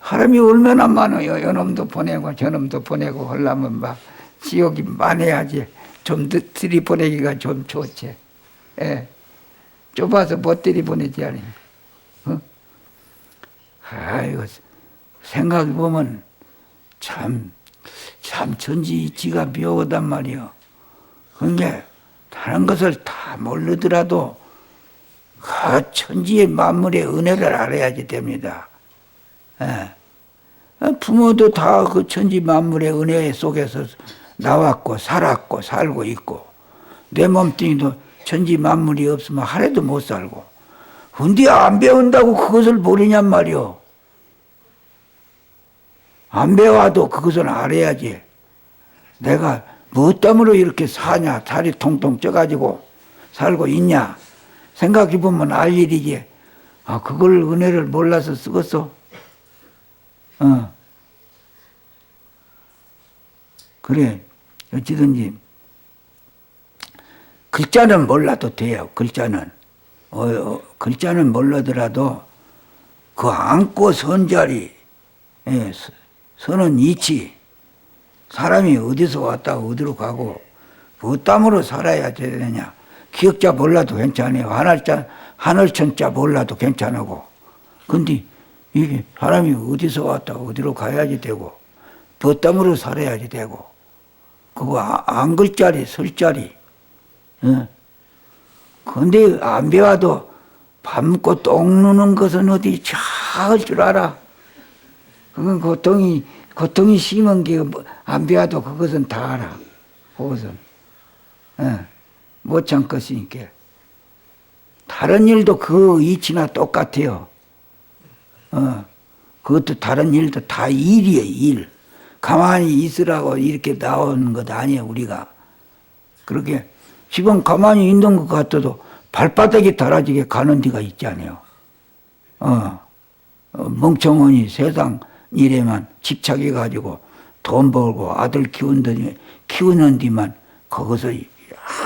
사람이 얼마나 많아요. 요놈도 보내고 저놈도 보내고 하려면 막 지옥이 많아야지 좀 들이보내기가 좀 좋지. 예. 좁아서 못 들이보내지 않아요. 어? 아이고 생각해보면 참 천지지가 묘하단 말이요. 그게 다른 것을 다 모르더라도 그 천지의 만물의 은혜를 알아야지 됩니다. 예. 부모도 다 그 천지 만물의 은혜 속에서 나왔고 살았고 살고 있고 내 몸뚱이도 천지 만물이 없으면 하루도 못 살고 근데 안 배운다고 그것을 모르냔 말이오. 안 배워도 그것을 알아야지. 내가 뭐 때문에 이렇게 사냐 다리 통통 쪄가지고 살고 있냐 생각해보면 알 일이지. 그걸 은혜를 몰라서 쓰겠어. 그래. 어찌든지 글자는 몰라도 돼요. 글자는 글자는 몰라더라도 그 앉고 선 자리, 서는 이치, 사람이 어디서 왔다 어디로 가고 뭐 땀으로 살아야 되느냐. 기억자 몰라도 괜찮아요. 하늘천자 몰라도 괜찮고. 근데 이게 사람이 어디서 왔다 어디로 가야지 되고 벗땀으로 살아야지 되고 그거 안 글자리 설자리. 근데 안 배워도 밥 먹고 똥 누는 것은 어디 잘 줄 알아. 그건 고통이 심한 게 안 배워도 그것은 다 알아. 그것은 못 참겠으니까. 다른 일도 그 이치나 똑같아요. 그것도 다른 일도 다 일이에요, 일. 가만히 있으라고 이렇게 나오는 것 아니에요, 우리가. 그렇게 지금 가만히 있는 것 같아도 발바닥이 달아지게 가는 데가 있잖아요. 멍청하니 세상 일에만 집착해가지고 돈 벌고 아들 키우는 데만 거기서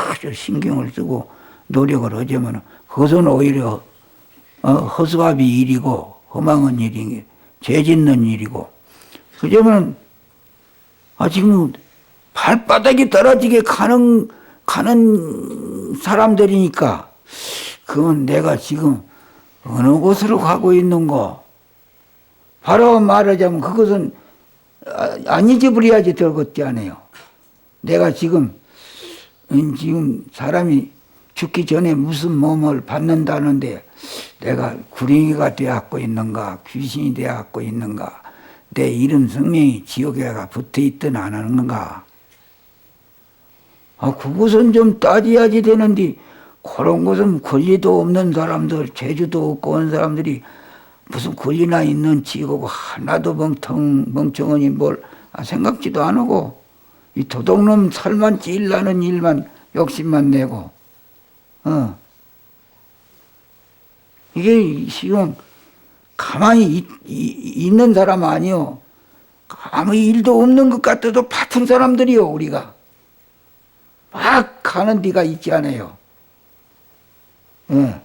아주 신경을 쓰고 노력을 하자면 그것은 오히려 허수아비 일이고 허망한 일이 죄 짓는 일이고 그러면 지금 발바닥이 떨어지게 가는 사람들이니까 그건 내가 지금 어느 곳으로 가고 있는고 바로 말하자면 그것은 안 잊어버려야지 될 것이 아니에요. 내가 지금 사람이 죽기 전에 무슨 몸을 받는다는데 내가 구렁이가 되어갖고 있는가 귀신이 되어갖고 있는가 내 이름 성명이 지옥에가 붙어있든 안 하는 건가. 그것은 좀 따져야지 되는데 그런 것은 권리도 없는 사람들 재주도 없고 온 사람들이 무슨 권리나 있는 지고 하나도 멍청하니 뭘 생각지도 안 하고 이 도둑놈 살만 찔라는 일만 욕심만 내고 이게 지금 가만히 있는 사람 아니요. 아무 일도 없는 것 같아도 바쁜 사람들이요, 우리가. 막 가는 데가 있지 않아요. 예.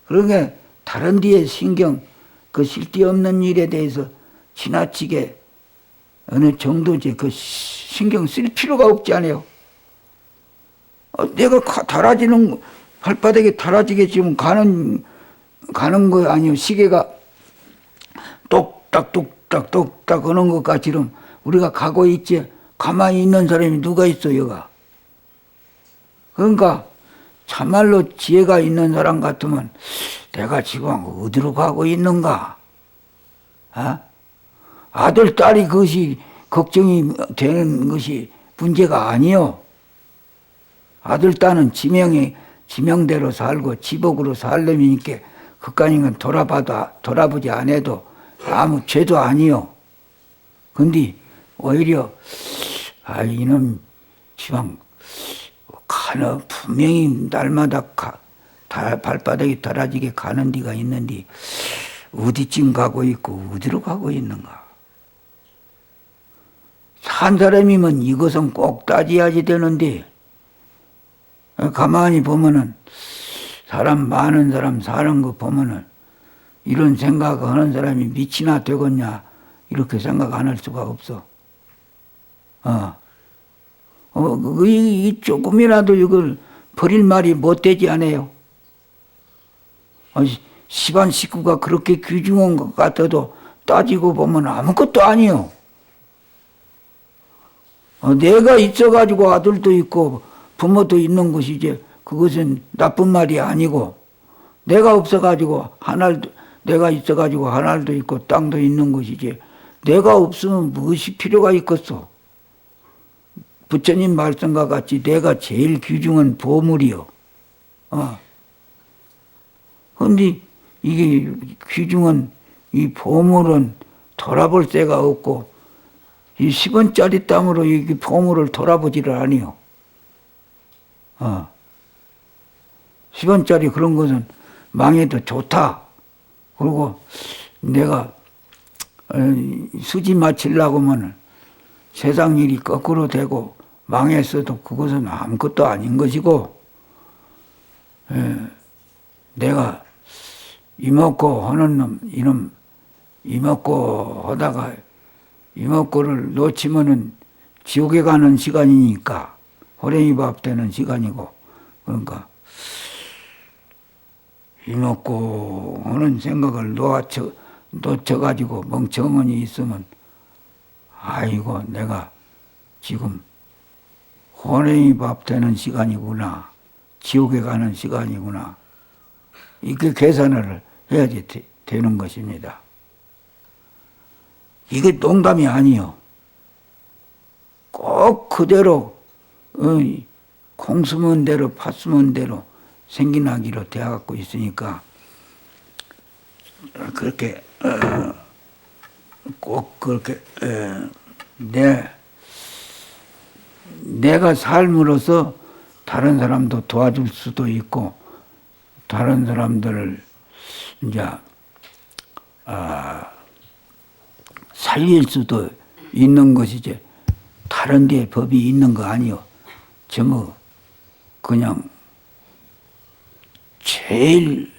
그러니까 다른 데에 신경, 그 쓸데없는 일에 대해서 지나치게 어느 정도지 그 신경 쓸 필요가 없지 않아요. 내가 달아지는, 발바닥에 달아지게 지금 가는 거 아니요. 시계가 똑딱 똑딱 똑딱 하는 것 같이럼 우리가 가고 있지. 가만히 있는 사람이 누가 있어, 여가. 그러니까 참말로 지혜가 있는 사람 같으면 내가 지금 어디로 가고 있는가? 아들, 딸이 그것이 걱정이 되는 것이 문제가 아니요. 아들, 딸은 지명대로 살고 지복으로 살려니까 그까니는 돌아보지 않아도 아무 죄도 아니요. 근데 오히려 이놈 지방 가는 분명히 날마다 발바닥이 달아지게 가는 데가 있는데 어디쯤 가고 있고 어디로 가고 있는가? 산 사람이면 이것은 꼭 따져야지 되는데 가만히 보면은 많은 사람 사는 거 보면은 이런 생각하는 사람이 미치나 되겠냐 이렇게 생각 안 할 수가 없어. 이 조금이라도 이걸 버릴 말이 못 되지 않아요. 집안 식구가 그렇게 귀중한 것 같아도 따지고 보면 아무것도 아니요. 내가 있어가지고 아들도 있고 부모도 있는 것이지 그것은 나쁜 말이 아니고 내가 없어가지고 내가 있어가지고 하늘도 있고 땅도 있는 것이지 내가 없으면 무엇이 필요가 있겠어. 부처님 말씀과 같이 내가 제일 귀중한 보물이요. 그런데 이게 귀중한 이 보물은 돌아볼 새가 없고 이 10원짜리 땅으로 이 보물을 돌아보지를 아니요. 10원짜리 그런 것은 망해도 좋다. 그리고 내가 수지 마치려고 하면 세상 일이 거꾸로 되고 망했어도 그것은 아무것도 아닌 것이고 내가 이먹고 하는 놈, 이놈 이먹고 하다가 이먹고를 놓치면은 지옥에 가는 시간이니까 호랭이 밥 되는 시간이고 그러니까 이먹고 하는 생각을 놓쳐가지고 멍청하니 있으면 아이고 내가 지금 호랭이 밥 되는 시간이구나 지옥에 가는 시간이구나 이렇게 계산을 해야지 되는 것입니다. 이게 농담이 아니요. 꼭 그대로 콩 숨은 대로 팥 숨은 대로 생기나기로 되어갖고 있으니까 그렇게 꼭 그렇게 내가 삶으로서 다른 사람도 도와줄 수도 있고 다른 사람들을 이제 살릴 수도 있는 것이지 다른 데에 법이 있는 거 아니요. 전부 그냥 제일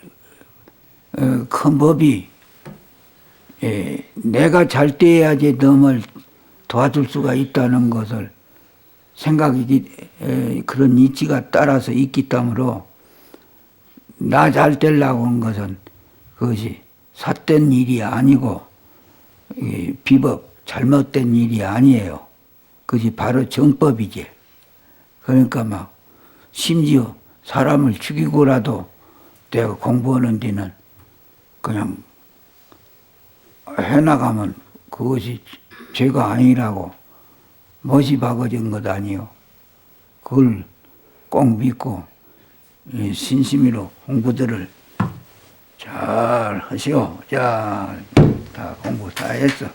큰 법이 내가 잘 돼야지 너를 도와줄 수가 있다는 것을 생각이 그런 이치가 따라서 있기 때문에 나 잘 되려고 하는 것은 그것이 삿된 일이 아니고 비법 잘못된 일이 아니에요. 그것이 바로 정법이지. 그러니까 막 심지어 사람을 죽이고라도 내가 공부하는 데는 그냥 해나가면 그것이 죄가 아니라고 멋이 박아진 것 아니요. 그걸 꼭 믿고 신심으로 공부들을 잘 하시오. 자, 다 공부 다 했어.